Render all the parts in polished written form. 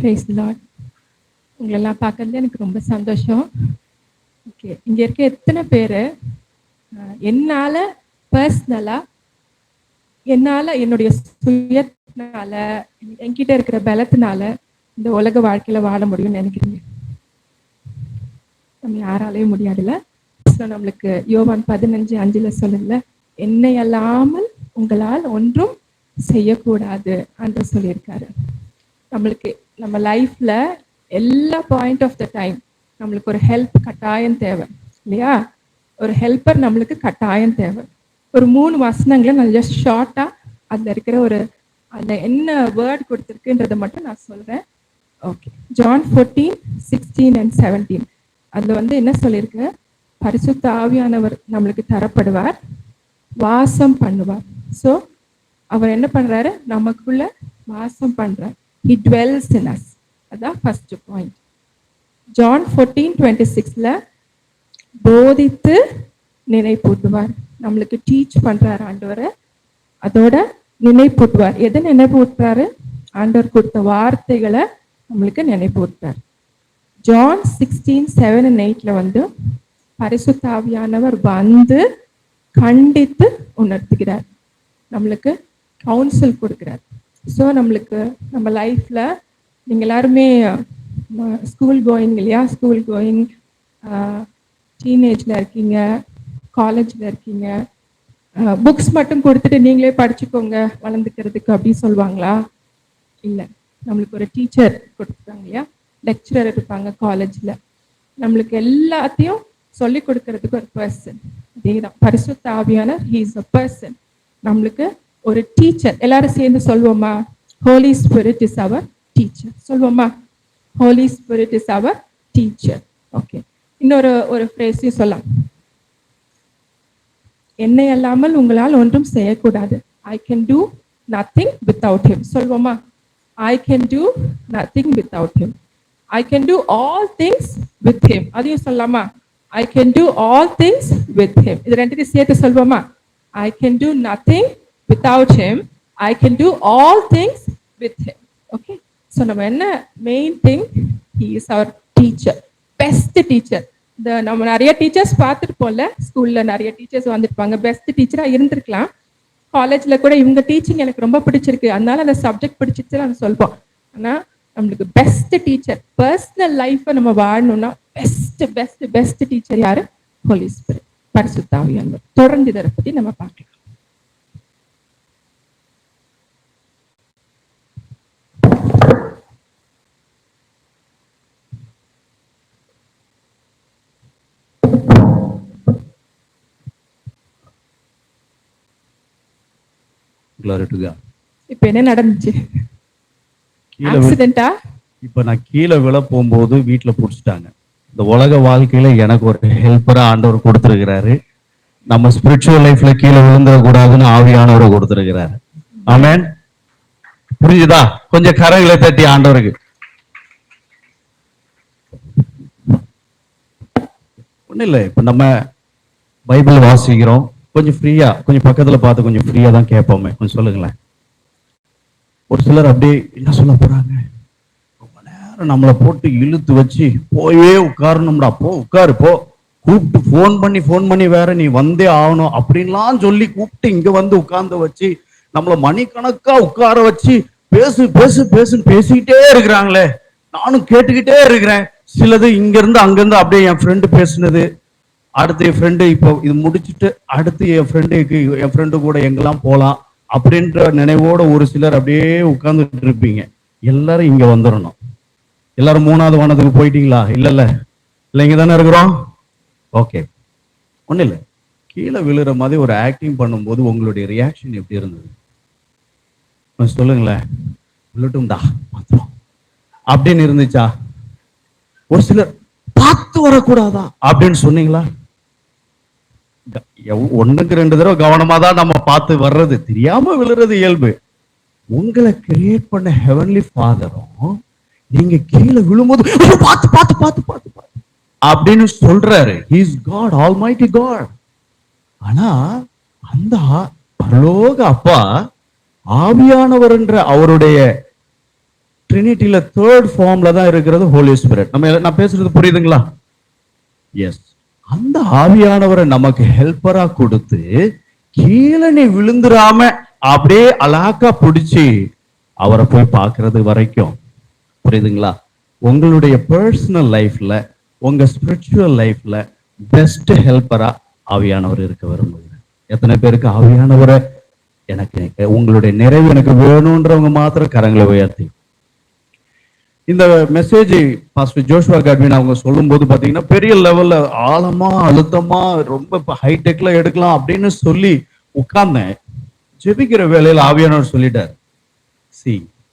Price Lord. உங்களெல்லாம் பார்க்கறது எனக்கு ரொம்ப சந்தோஷம். ஓகே, இங்கே இருக்க எத்தனை பேர் என்னால் பர்சனலாக என்னுடைய சுயத்தினால என்கிட்ட இருக்கிற பலத்தினால இந்த உலக வாழ்க்கையில் வாழ முடியும்னு நினைக்கிறீங்க? நம்ம யாராலையும் முடியாதுல்ல. நம்மளுக்கு யோவான் 15:5 சொல்லுங்கள, என்னை அல்லாமல் உங்களால் ஒன்றும் செய்யக்கூடாது என்று சொல்லியிருக்காரு. நம்மளுக்கு நம்ம லைஃப்ல எல்லா பாயிண்ட் ஆஃப் த டைம் நம்மளுக்கு ஒரு ஹெல்ப் கட்டாயம் தேவை இல்லையா? ஒரு ஹெல்ப்பர் நம்மளுக்கு கட்டாயம் தேவை. ஒரு 3 வசனங்களை நான் ஜஸ்ட் ஷார்ட்டா அதில் இருக்கிற அதில் என்ன வேர்ட் கொடுத்துருக்குன்றதை மட்டும் நான் சொல்றேன். ஓகே, ஜான் 14:16 and 17 அதில் என்ன சொல்லியிருக்கு? பரிசுத்த ஆவியானவர் நம்மளுக்கு தரப்படுவார், வாசம் பண்ணுவார். ஸோ அவர் என்ன பண்றாரு? நமக்குள்ள வாசம் பண்றார். He dwells in us. அதான் ஃபர்ஸ்ட் பாயிண்ட். ஜான் 14:26 போதித்து நினைப்பூட்டுவார். நம்மளுக்கு டீச் பண்றாரு ஆண்டவர். அதோட நினைப்பூட்டுவார். எதை நினைப்பூட்டுறாரு? ஆண்டவர் கொடுத்த வார்த்தைகளை நம்மளுக்கு நினைப்பூட்டுறார். ஜான் 16:7 and 8 பரிசுத்த ஆவியானவர் வந்து கண்டித்து உணர்த்துகிறார், நம்மளுக்கு கவுன்சில் கொடுக்கிறார். ஸோ நம்மளுக்கு நம்ம லைஃப்ல நீங்கள் எல்லாருமே ஸ்கூல் கோயிங் இல்லையா? ஸ்கூல் கோயிங், டீனேஜில் இருக்கீங்க, காலேஜில் இருக்கீங்க. புக்ஸ் மட்டும் கொடுத்துட்டு நீங்களே படிச்சுக்கோங்க வளர்ந்துக்கிறதுக்கு அப்படின்னு சொல்லுவாங்களா? இல்லை, நம்மளுக்கு ஒரு டீச்சர் கொடுத்துருக்காங்க இல்லையா? லெக்சரர் இருப்பாங்க காலேஜில். நம்மளுக்கு எல்லாத்தையும் சொல்லி கொடுக்கறதுக்கு ஒரு பர்சன், அதேதான் பரிசுத்த ஆவியானவர். He is a person. நம்மளுக்கு ஒரு டீச்சர். எல்லாரும் சேர்ந்து சொல்வோமா? ஹோலி ஸ்பிரிட் இஸ் அவர் டீச்சர். சொல்வோமா? ஹோலி ஸ்பிரிட் இஸ் அவர் டீச்சர். ஓகே, இன்னொரு ஃப்ரேஸையும் சொல்லலாம். என்னை அல்லாமல் உங்களால் ஒன்றும் செய்யக்கூடாது. I can do nothing without him. சொல்வோமா? I can do nothing without him. I can do all things with him. அதையும் சொல்லலாமா? I can do all things with him. இது ரெண்டையும் சேர்த்து சொல்வோமா? I can do nothing without him. I can do all things with him. Okay, so நம்ம என்ன main thing? he is our teacher, best teacher. நம்ம நிறைய teachers பார்த்துருப்போம்ல, ஸ்கூல்ல நிறைய teachers வந்துருப்பாங்க, best டீச்சரா இருந்திருக்கலாம். காலேஜ்ல கூட இவங்க டீச்சிங் எனக்கு ரொம்ப பிடிச்சிருக்கு, அதனால அந்த சப்ஜெக்ட் பிடிச்சிச்சு நம்ம சொல்வோம். ஆனா நம்மளுக்கு பெஸ்ட் டீச்சர், பர்சனல் லைஃப்பை நம்ம வாழணும்னா பெஸ்ட் பெஸ்ட் பெஸ்ட் டீச்சர் யாரு? ஹோலி ஸ்பிரிட், பரிசுத்த ஆவியானவர். தொடர்ந்து இதை பத்தி நம்ம பார்க்கலாம். இப்ப என்ன நடந்துச்சு? ஆக்சிடென்ட்டா? இப்ப நான் கீழே விழ போகும்போது வீட்டுல புடிச்சிட்டாங்க. இந்த உலக வாழ்க்கையில எனக்கு ஒரு ஹெல்ப்பரா ஆண்டவர் கொடுத்திருக்கிறாரு. நம்ம ஸ்பிரிச்சுவல் லைஃப்ல கீழே விழுந்துடக்கூடாதுன்னு ஆவியானவரை கொடுத்திருக்கிறாரு. ஆமென். புரிஞ்சுதா? கொஞ்சம் கரங்களை தட்டி ஆண்டவருக்கு. ஒண்ணு இல்லை, இப்ப நம்ம பைபிள் வாசிக்கிறோம், கொஞ்சம் ஃப்ரீயா, கொஞ்சம் பக்கத்துல பார்த்து கொஞ்சம் ஃப்ரீயா தான் கேட்போமே. கொஞ்சம் சொல்லுங்களேன். ஒரு சிலர் அப்படியே என்ன சொல்ல போறாங்க, நம்மளை போட்டு இழுத்து வச்சு போயே உட்காரணும்டா, போ உட்காரு போ, கூப்பிட்டு ஃபோன் பண்ணி வேற நீ வந்தே ஆகணும் அப்படின்லாம் சொல்லி கூப்பிட்டு இங்க வந்து உட்கார்ந்து வச்சு நம்மள மணிக்கணக்கா உட்கார வச்சு பேசு பேசு பேசுன்னு பேசிக்கிட்டே இருக்கிறாங்களே. நானும் கேட்டுக்கிட்டே இருக்கிறேன். சிலது இங்க இருந்து அங்கிருந்து அப்படியே என் ஃப்ரெண்டு பேசுனது, அடுத்து என் ஃப்ரெண்டு இப்போ இது முடிச்சுட்டு அடுத்து என் ஃப்ரெண்டு கூட எங்கெல்லாம் போகலாம் அப்படின்ற நினைவோட ஒரு சிலர் அப்படியே உட்கார்ந்துட்டு இருப்பீங்க. எல்லாரும் இங்க வந்துடணும். எல்லாரும் 3வது வானத்துக்கு போயிட்டீங்களா? இல்ல இங்க தானே இருக்கிறோம். ஓகே, ஒண்ணு இல்லை, கீழே விழுற மாதிரி ஒரு ஆக்டிங் பண்ணும்போது உங்களுடைய ரியாக்ஷன் எப்படி இருந்தது? சொல்லுங்களேன். விழட்டும்டா அப்படின்னு இருந்துச்சா? ஒரு சிலர் பார்த்து வரக்கூடாதா அப்படின்னு சொன்னீங்களா? 1க்கு 2 தடவை கவனமா தான் நம்ம பார்த்து வர்றது, தெரியாம விழுறது இயல்பு. உங்களை கிரியேட் பண்ண ஹெவன்லி ஃபாதரும் நீங்க கீழே விழும்போது பார்த்து பார்த்து பார்த்து பார்த்து பார்த்து அப்படின்னு சொல்றாரு. He is God, Almighty God. ஆனா அந்த பரலோக அப்பா ஆவியானவர் என்ற அவருடைய ட்ரினிட்டியில தேர்ட் ஃபார்ம்ல தான் இருக்கிறது ஹோலி ஸ்பிரிட். நான் பேசுறது புரியுதுங்களா? எஸ். அந்த ஆவியானவரை நமக்கு ஹெல்ப்பரா கொடுத்து கீழே நீ விழுந்துராம அப்படியே அலாக்கா பிடிச்சி அவரை போய் பார்க்கறது வரைக்கும், புரியுதுங்களா? உங்களுடைய பர்சனல் லைஃப்ல, உங்க ஸ்பிரிச்சுவல் லைஃப்ல பெஸ்ட் ஹெல்ப்பரா ஆவியானவர் இருக்க விரும்புகிறேன். எத்தனை பேருக்கு ஆவியானவரை எனக்கு, உங்களுடைய நிறைவு எனக்கு வேணும்ன்றவங்க மாத்திரம் கரங்களை உயர்த்தி. இந்த மெசேஜ் பாஸ்டர் ஜோஷுவா காட்வின் அவங்க சொல்லும் போது பாத்தீங்கன்னா பெரிய லெவல்ல ஆழமா அழுத்தமா ரொம்ப ஹைடெக்ல எடுக்கலாம் அப்படின்னு சொல்லி உட்கார்ந்தேன். ஜெபிக்கிற வேலையில ஆவியானவர் சொல்லிட்டார்,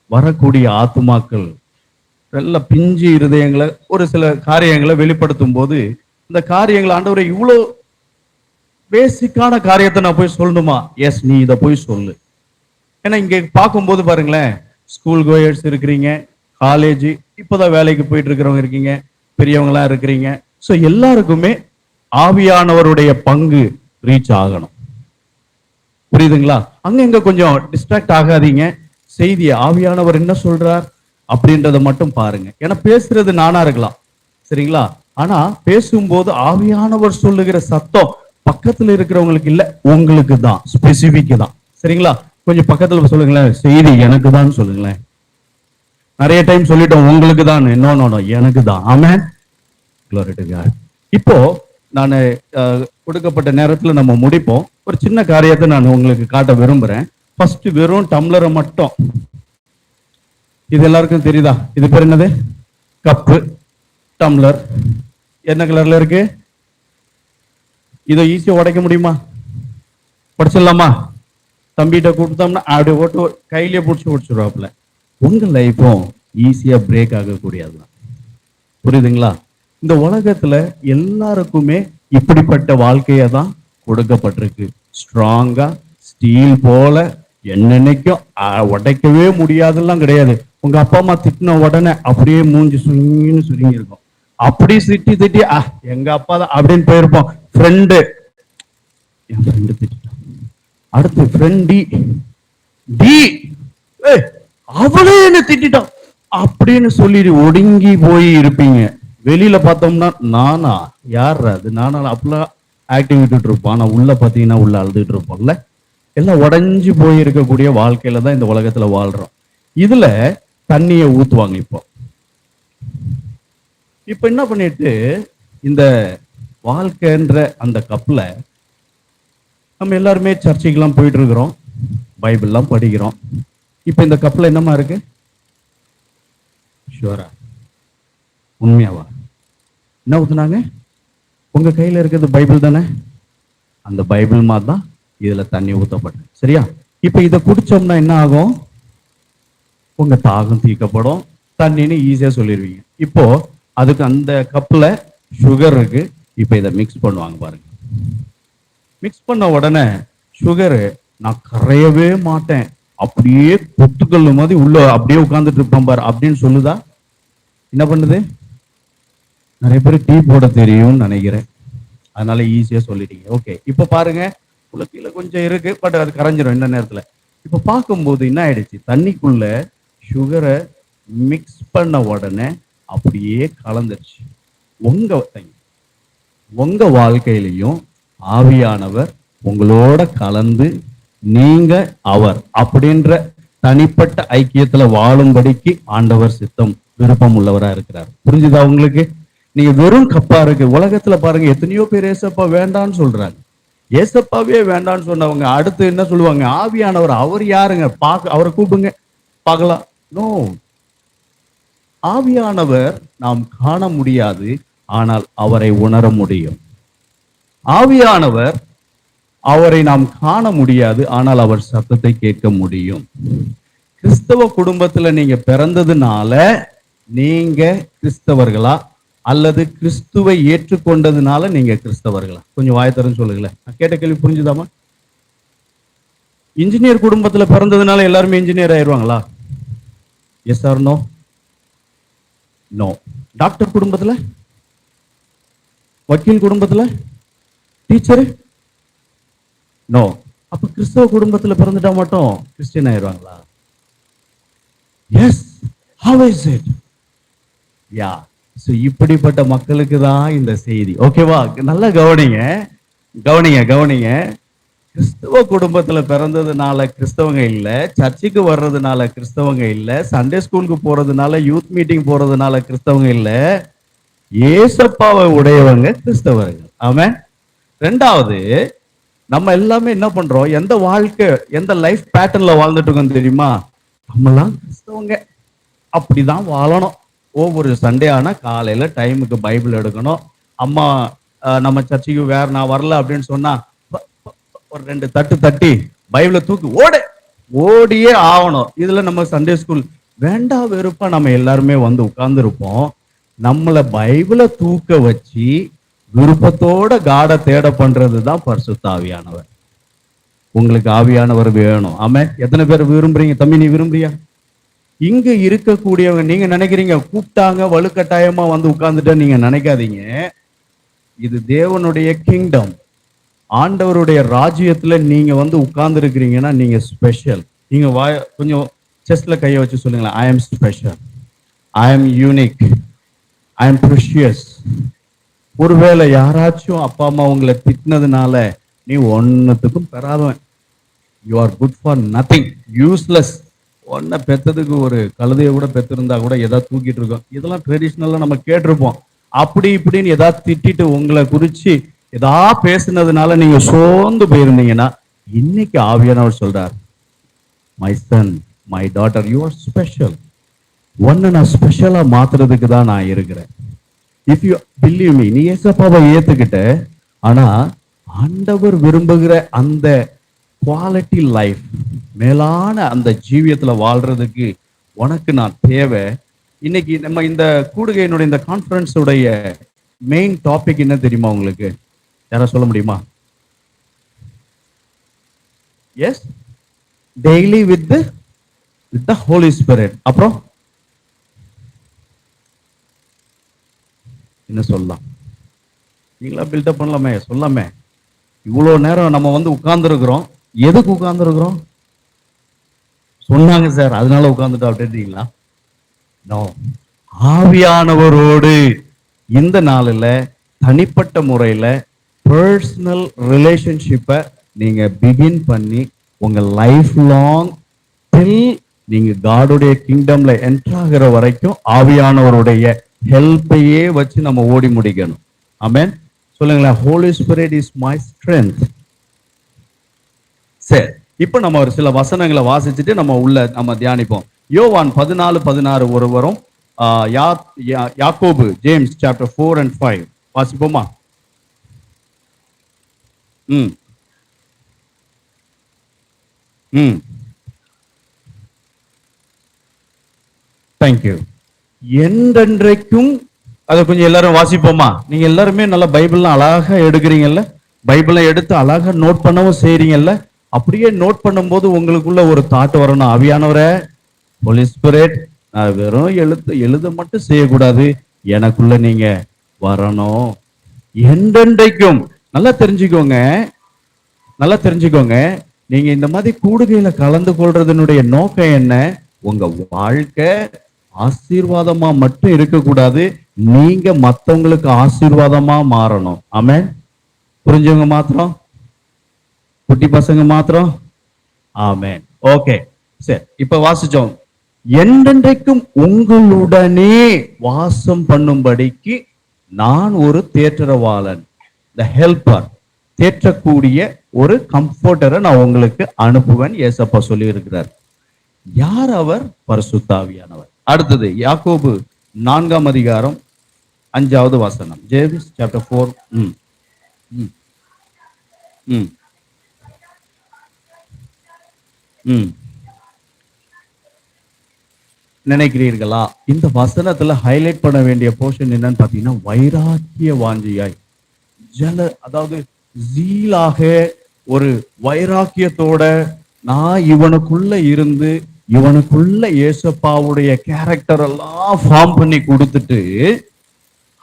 வரக்கூடிய ஆத்துமாக்கள் நல்ல பிஞ்சு இருதயங்களை ஒரு சில காரியங்களை வெளிப்படுத்தும் போது, இந்த காரியங்களை ஆண்டவரை இவ்வளவு பேசிக்கான காரியத்தை நான் போய் சொல்லணுமா? எஸ், நீ இதை போய் சொல்லு. ஏன்னா இங்க பார்க்கும்போது பாருங்களேன், ஸ்கூல் கோயர்ஸ் இருக்கிறீங்க, காலேஜ் இப்போதான் வேலைக்கு போயிட்டு இருக்கிறவங்க இருக்கீங்க, பெரியவங்களா இருக்கிறீங்க. ஸோ எல்லாருக்குமே ஆவியானவருடைய பங்கு ரீச் ஆகணும். புரியுதுங்களா? அங்க இங்க கொஞ்சம் டிஸ்ட்ராக்ட் ஆகாதீங்க. செய்தியை ஆவியானவர் என்ன சொல்றார் அப்படின்றத மட்டும் பாருங்க. ஏன்னா பேசுறது நானா இருக்கலாம், சரிங்களா? ஆனா பேசும்போது ஆவியானவர் சொல்லுகிற சத்தம் பக்கத்துல இருக்கிறவங்களுக்கு இல்ல, உங்களுக்கு தான், ஸ்பெசிபிக் தான், சரிங்களா? கொஞ்சம் பக்கத்துல சொல்லுங்களேன், செய்தி எனக்கு தான் சொல்லுங்களேன். நிறைய டைம் சொல்லிட்டோம் உங்களுக்கு தான், நோ எனக்கு தான். ஆமென், glory to God. இப்போ நான் கொடுக்கப்பட்ட நேரத்துல நம்ம முடிப்போம். ஒரு சின்ன காரியத்தை நான் உங்களுக்கு காட்ட விரும்புறேன். ஃபர்ஸ்ட் வெறும் டம்ளரை மட்டும், இது எல்லாருக்கும் தெரியுதா? இது பேர் என்னது? Cup, tumbler. என்ன கலர்ல இருக்கு? இதை ஈஸியா உடைக்க முடியுமா? உடைச்சிடலாமா? தம்பிகிட்ட கொடுத்தோம்னா அப்படி ஓட்டு கையிலேயே பிடிச்சி உடைச்சிடுவாப்புல. உங்க லைஃப்பும் ஈஸியா பிரேக் ஆகக்கூடியதுதான். புரியுதுங்களா? இந்த உலகத்துல எல்லாருக்குமே இப்படிப்பட்ட வாழ்க்கையை தான் கொடுக்கப்பட்டிருக்கு. ஸ்ட்ராங்கா ஸ்டீல் போல என்னன்னைக்கும் உடைக்கவே முடியாதுலாம் கிடையாது. உங்க அப்பா அம்மா திட்டின உடனே அப்படியே மூஞ்சி சுருங்கி இருக்கும். அப்படி திட்டி எங்க அப்பா தான் அப்படின்னு போயிருப்போம். ஃப்ரெண்டு, என் ஃப்ரெண்டு திட்டான். அடுத்து ஃப்ரெண்ட் டி, அவளே என்ன திட்டான் அப்படின்னு சொல்லிட்டு ஒடுங்கி போய் இருப்பீங்க. வெளியில பார்த்தோம்னா நானா யார் அது, நானா அப்படிலாம் ஆக்டிவிட்டு இருப்போம். ஆனா உள்ள பாத்தீங்கன்னா உள்ள அழுதுட்டு இருப்போம்ல. எல்லாம் உடஞ்சி போய் இருக்கக்கூடிய வாழ்க்கையில தான் இந்த உலகத்துல வாழ்றோம். இதுல தண்ணிய ஊத்துவாங்க. இப்ப என்ன பண்ணிட்டு இந்த வாழ்க்கைன்ற அந்த கப்ல நம்ம எல்லாருமே சர்ச்சைக்கெல்லாம் போயிட்டு இருக்கிறோம், பைபிள்லாம் படிக்கிறோம். இப்ப இந்த கப்ல என்னமா இருக்கு? ஷுவரா, உண்மையாவா? என்ன ஊத்துனாங்க? உங்க கையில இருக்கிறது பைபிள் தானே? அந்த பைபிள் மாதிரி தான் இதுல தண்ணி ஊத்தப்பட்டு, சரியா? இப்ப இதை குடிச்சோம்னா என்ன ஆகும்? உங்க தாகம் தீர்க்கப்படும். தண்ணின்னு ஈஸியா சொல்லிடுவீங்க. இப்போ அதுக்கு அந்த கப்ல சுகர் இருக்கு. இப்ப இதை மிக்ஸ் பண்ணுவாங்க பாருங்க. மிக்ஸ் பண்ண உடனே சுகரு நான் கரையவே மாட்டேன், அப்படியே கொத்துக்கல் மாதிரி உள்ள அப்படியே உட்கார்ந்துட்டு இருப்பேன் பாரு அப்படின்னு சொல்லுதா? என்ன பண்ணுது? நிறைய பேர் டீ போட தெரியும்னு நினைக்கிறேன், அதனால ஈஸியா சொல்லிட்டீங்க. ஓகே, இப்ப பாருங்க, உலகில கொஞ்சம் இருக்கு, பட் அது கரைஞ்சிரும் இந்த நேரத்துல. இப்ப பார்க்கும்போது என்ன ஆயிடுச்சு? தண்ணிக்குள்ள சுகரை மிக்ஸ் பண்ண உடனே அப்படியே கலந்துருச்சு. உங்க வாழ்க்கையிலையும் ஆவியானவர் உங்களோட கலந்து நீங்க அவர் அப்படின்ற தனிப்பட்ட ஐக்கியத்துல வாழும்படிக்கு ஆண்டவர் சித்தம் விருப்பம் உள்ளவரா இருக்கிறார். புரிஞ்சுதா உங்களுக்கு? நீங்க வெறும் கப்பா இருக்கு. உலகத்துல பாருங்க, எத்தனையோ பேர் ஏசப்பா வேண்டான்னு சொல்றாங்க. ஏசப்பாவே வேண்டான்னு சொன்னவங்க அடுத்து என்ன சொல்லுவாங்க? ஆவியானவர். அவர் யாருங்க? அவரை கூப்பிடுங்க பார்க்கலாம். நோ, ஆவியானவர் நாம் காண முடியாது, ஆனால் அவரை உணர முடியும். ஆவியானவர், அவரை நாம் காண முடியாது, ஆனால் அவர் சத்தத்தை கேட்க முடியும். கிறிஸ்தவ குடும்பத்துல நீங்க பிறந்ததுனால நீங்க கிறிஸ்தவர்களா, அல்லது கிறிஸ்துவை ஏற்றுக்கொண்டதுனால நீங்க கிறிஸ்தவர்களா? கொஞ்சம் வாயத்தரன்னு சொல்லுங்களேன். நான் கேட்ட கேள்வி புரிஞ்சுதாமா? இன்ஜினியர் குடும்பத்துல பிறந்ததுனால எல்லாருமே இன்ஜினியர் ஆயிடுவாங்களா? Yes or no? No. Doctor குடும்பத்துல, வக்கீல் குடும்பத்துல, டீச்சரு? நோ. அப்ப கிறிஸ்தவ குடும்பத்துல பிறந்துட்டா மட்டும் கிறிஸ்டியன் ஆயிடுவாங்களா? Yes. How is it? Yeah, so இப்படிப்பட்ட மக்களுக்கு தான் இந்த செய்தி. ஓகேவா? நல்லா கவனிங்க, கவனிங்க, கவனிங்க. கிறிஸ்தவ குடும்பத்துல பிறந்ததுனால கிறிஸ்தவங்க இல்ல, சர்ச்சுக்கு வர்றதுனால கிறிஸ்தவங்க இல்ல, சண்டே ஸ்கூலுக்கு போறதுனால, யூத் மீட்டிங் போறதுனால கிறிஸ்தவங்க இல்ல, ஏசப்பாவை உடையவங்க கிறிஸ்தவர்கள். ஆமென். ரெண்டாவது, நம்ம எல்லாமே என்ன பண்றோம், எந்த வாழ்க்கை, எந்த லைஃப் பேட்டர்ன்ல வாழ்ந்துட்டு இருக்கோம் தெரியுமா? நம்மலாம் கிறிஸ்தவங்க, அப்படிதான் வாழணும். ஒவ்வொரு சண்டே ஆனா காலையில டைமுக்கு பைபிள் எடுக்கணும். அம்மா நம்ம சர்ச்சுக்கு வேற நான் வரல அப்படின்னு சொன்னா ஒரு 2 தட்டு தட்டி பைபிளை தூக்கி ஓடியே ஆகணும். இதுல நம்ம சண்டே ஸ்கூல் வேண்டா வெறுப்பா நம்ம எல்லாருமே வந்து உட்கார்ந்து இருப்போம். நம்மள பைபிளை தூக்க வச்சு விருப்பத்தோட காட தேட பண்றதுதான் பரிசுத்த ஆவியானவர். உங்களுக்கு ஆவியானவர் வேணும். ஆமே, எத்தனை பேர் விரும்புறீங்க? தம்பி, நீ விரும்புறியா? இங்க இருக்கக்கூடியவங்க, நீங்க நினைக்கிறீங்க கூப்பிட்டாங்க வலுக்கட்டாயமா வந்து உட்கார்ந்துட்ட, நீங்க நினைக்காதீங்க. இது தேவனுடைய கிங்டம், ஆண்டவருடைய ராஜ்யத்துல நீங்க வந்து உட்கார்ந்து இருக்கிறீங்கன்னா நீங்க ஸ்பெஷல். நீங்க கொஞ்சம் செஸ்ட்ல கையை வச்சு சொல்லுங்களேன், I am special, I am unique, I am precious. ஒருவேளை யாராச்சும் அப்பா அம்மா உங்களை திட்டினதுனால நீ ஒன்னுத்துக்கும் பெறாதவன், you are good for nothing, useless. ஒன்ன பெத்ததுக்கு ஒரு கழுதையை கூட பெத்திருந்தா கூட ஏதாவது தூக்கிட்டு இருக்கோம். இதெல்லாம் ட்ரெடிஷ்னலா நம்ம கேட்டிருப்போம். அப்படி இப்படின்னு ஏதாவது திட்டிட்டு உங்களை குறிச்சு ஏதாவது பேசுனதுனால நீங்க சோர்ந்து போயிருந்தீங்கன்னா, இன்னைக்கு ஆவியானவர் சொல்றார், my son, my daughter, you are special. ஒன்னு நான் ஸ்பெஷலா மாத்துறதுக்கு தான் நான் இருக்கிறேன். இஃப் யூ பிலீவ் மீ, நீ ஏசப்பாவை ஏத்துக்கிட்ட, ஆனா ஆண்டவர் விரும்புகிற அந்த குவாலிட்டி லைஃப், மேலான அந்த ஜீவியத்துல வாழ்றதுக்கு உனக்கு நான் தேவை. இன்னைக்கு நம்ம இந்த கூடுகையினுடைய இந்த கான்ஃபரன்ஸுடைய மெயின் டாபிக் என்ன தெரியுமா உங்களுக்கு? யாரா சொல்ல முடியுமா? Yes, daily with the holy spirit. அப்புறம் என்ன சொல்லலாம்? நீங்களா பில்டப் பண்ணலாமே, சொல்லாமே. இவ்வளவு நேரம் நம்ம வந்து உட்கார்ந்து இருக்கிறோம். எதுக்கு உட்கார்ந்து இருக்கிறோம்? சொன்னாங்க சார், அதனால உட்கார்ந்துட்டோம் அப்படின்றீங்களா? நோ. ஆவியானவரோடு இந்த நாளில் தனிப்பட்ட முறையில பர்சனல் ரிலேஷன்ஷிப்பை நீங்க பிகின் பண்ணி உங்க லைஃப் லாங் டில் நீங்க காடுடைய கிங்டம்ல என்டர் ஆகிற வரைக்கும் ஆவியானவருடைய ஹெல்ப்பையே வச்சு நம்ம ஓடி முடிக்கணும். ஆமென். சொல்லுங்களேன், holy spirit is my strength. சரி, இப்ப நம்ம ஒரு சில வசனங்களை வாசிச்சுட்டு நம்ம தியானிப்போம். யோவான் 14:16 ஒருவரும் யாக்கோபு, ஜேம்ஸ் சாப்டர் 4 and 5 வாசிப்போமா? தேங்க்யூ. என்றென்றைக்கும், அதை கொஞ்சம் எல்லாரும் வாசிப்போமா? நீங்க எல்லாருமே நல்லா பைபிள்லாம் அழகா எடுக்கிறீங்கல்ல, பைபிளை எடுத்து அழகா நோட் பண்ணவும் செய்றீங்கல்ல. அப்படியே நோட் பண்ணும்போது உங்களுக்குள்ள ஒரு தாட் வரணும், ஆவியானவரே, ஹோலி ஸ்பிரிட், நான் வெறும் எழுத மட்டும் செய்யக்கூடாது, எனக்குள்ள நீங்க வரணும். என்றென்றைக்கும். நல்லா தெரிஞ்சுக்கோங்க, நல்லா தெரிஞ்சுக்கோங்க. நீங்க இந்த மாதிரி கூடுகையில கலந்து கொள்றதனுடைய நோக்கம் என்ன? உங்க வாழ்க்கை ஆசீர்வாதமா மட்டும் இருக்கக்கூடாது, நீங்க மத்தவங்களுக்கு ஆசீர்வாதமா மாறணும். ஆமென். புரிஞ்சவங்க மாத்திரம், குட்டி பசங்க மாத்திரம். ஆமென். ஓகே, சரி. இப்ப வாசிச்சோம், என்றென்றைக்கும் உங்களுடனே வாசம் பண்ணும்படிக்கு நான் ஒரு தேற்றரவாளன், த ஹெல்பர், தேற்றக்கூடிய ஒரு கம்ஃபர்டரை நான் உங்களுக்கு அனுப்புவேன், ஏசப்பா சொல்லி இருக்கிறார். யார் அவர்? பரிசுத்த ஆவியானவர். அடுத்தது யாக்கோபு 4ஆம் அதிகாரம் 5வது வசனம். James chapter 4. நினைக்கிறீர்களா? இந்த வசனத்துல ஹைலைட் பண்ண வேண்டிய போர்ஷன் என்னன்னு பாத்தீங்கன்னா, வைராக்கிய வாஞ்சியாய், அதாவது ஜீலாக, ஒரு வைராக்கியத்தோட நான் இவனுக்குள்ள இருந்து இவனுக்குள்ள ஏசப்பாவுடைய கேரக்டர் எல்லாம் ஃபார்ம் பண்ணி கொடுத்துட்டு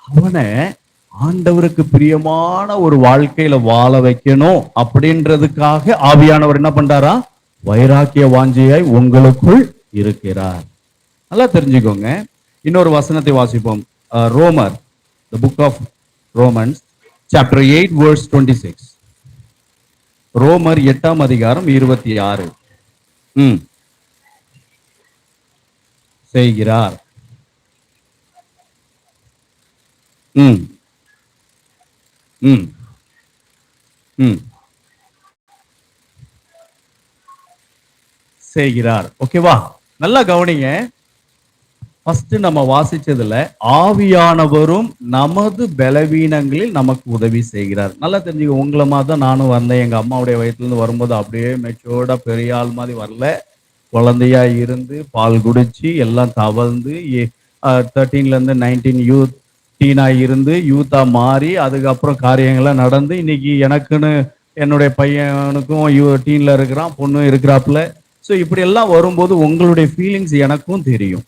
அவனை ஆண்டவருக்கு பிரியமான ஒரு வாழ்க்கையில வாழ வைக்கணும் அப்படின்றதுக்காக ஆவியானவர் என்ன பண்றாரா? வைராக்கிய வாஞ்சியாய் உங்களுக்குள் இருக்கிறார். நல்லா தெரிஞ்சுக்கோங்க. இன்னொரு வசனத்தை வாசிப்போம். ரோமர், the book of Romans, chapter 8 verse 26. ரோமர் 8ஆம் அதிகாரம் 26. செய்கிறார். ம் ம் ம் செய்கிறார். ஓகேவா? நல்லா கவனிங்க. ஃபர்ஸ்ட் நம்ம வாசிச்சதுல ஆவியானவரும் நமது பலவீனங்களில் நமக்கு உதவி செய்கிறார். நல்லா தெரிஞ்சுக்க. உங்களை மாதிரி தான் நானும் வந்தேன். எங்க அம்மாவுடைய வயிற்றுலேருந்து வரும்போது அப்படியே மெச்சோர்டா பெரிய ஆள் மாதிரி வரல. குழந்தையா இருந்து பால் குடிச்சு எல்லாம் தவழ்ந்து 13ல இருந்து 19 யூத் டீனா இருந்து யூத்தா மாறி அதுக்கப்புறம் காரியங்கள்லாம் நடந்து இன்னைக்கு எனக்குன்னு என்னுடைய பையனுக்கும் டீன்ல இருக்கிறான், பொண்ணு இருக்கிறாப்புல. ஸோ இப்படி எல்லாம் வரும்போது உங்களுடைய ஃபீலிங்ஸ் எனக்கும் தெரியும்.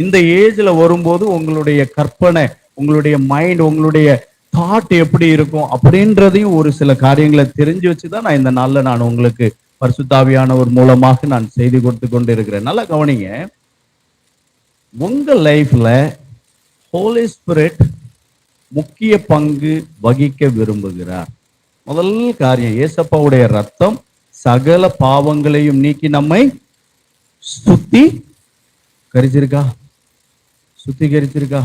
இந்த ஏஜ்ல வரும்போது உங்களுடைய கற்பனை, உங்களுடைய மைண்ட், உங்களுடைய தாட் எப்படி இருக்கும் அப்படின்றதையும் ஒரு சில காரியங்களை தெரிஞ்சு வச்சுதான் நான் இந்த நாள்ல நான் உங்களுக்கு பரிசுத்தாவியானவர் மூலமாக நான் செய்தி கொடுத்து கொண்டு இருக்கிறேன். நல்லா கவனிங்க. உங்க லைஃப்ல ஹோலி ஸ்பிரிட் முக்கிய பங்கு வகிக்க விரும்புகிறார். முதல் காரியம், ஏசப்பாவுடைய ரத்தம் சகல பாவங்களையும் நீக்கி நம்மை சுத்திகரிச்சிருக்கா? சுத்திகரிச்சிருக்கா?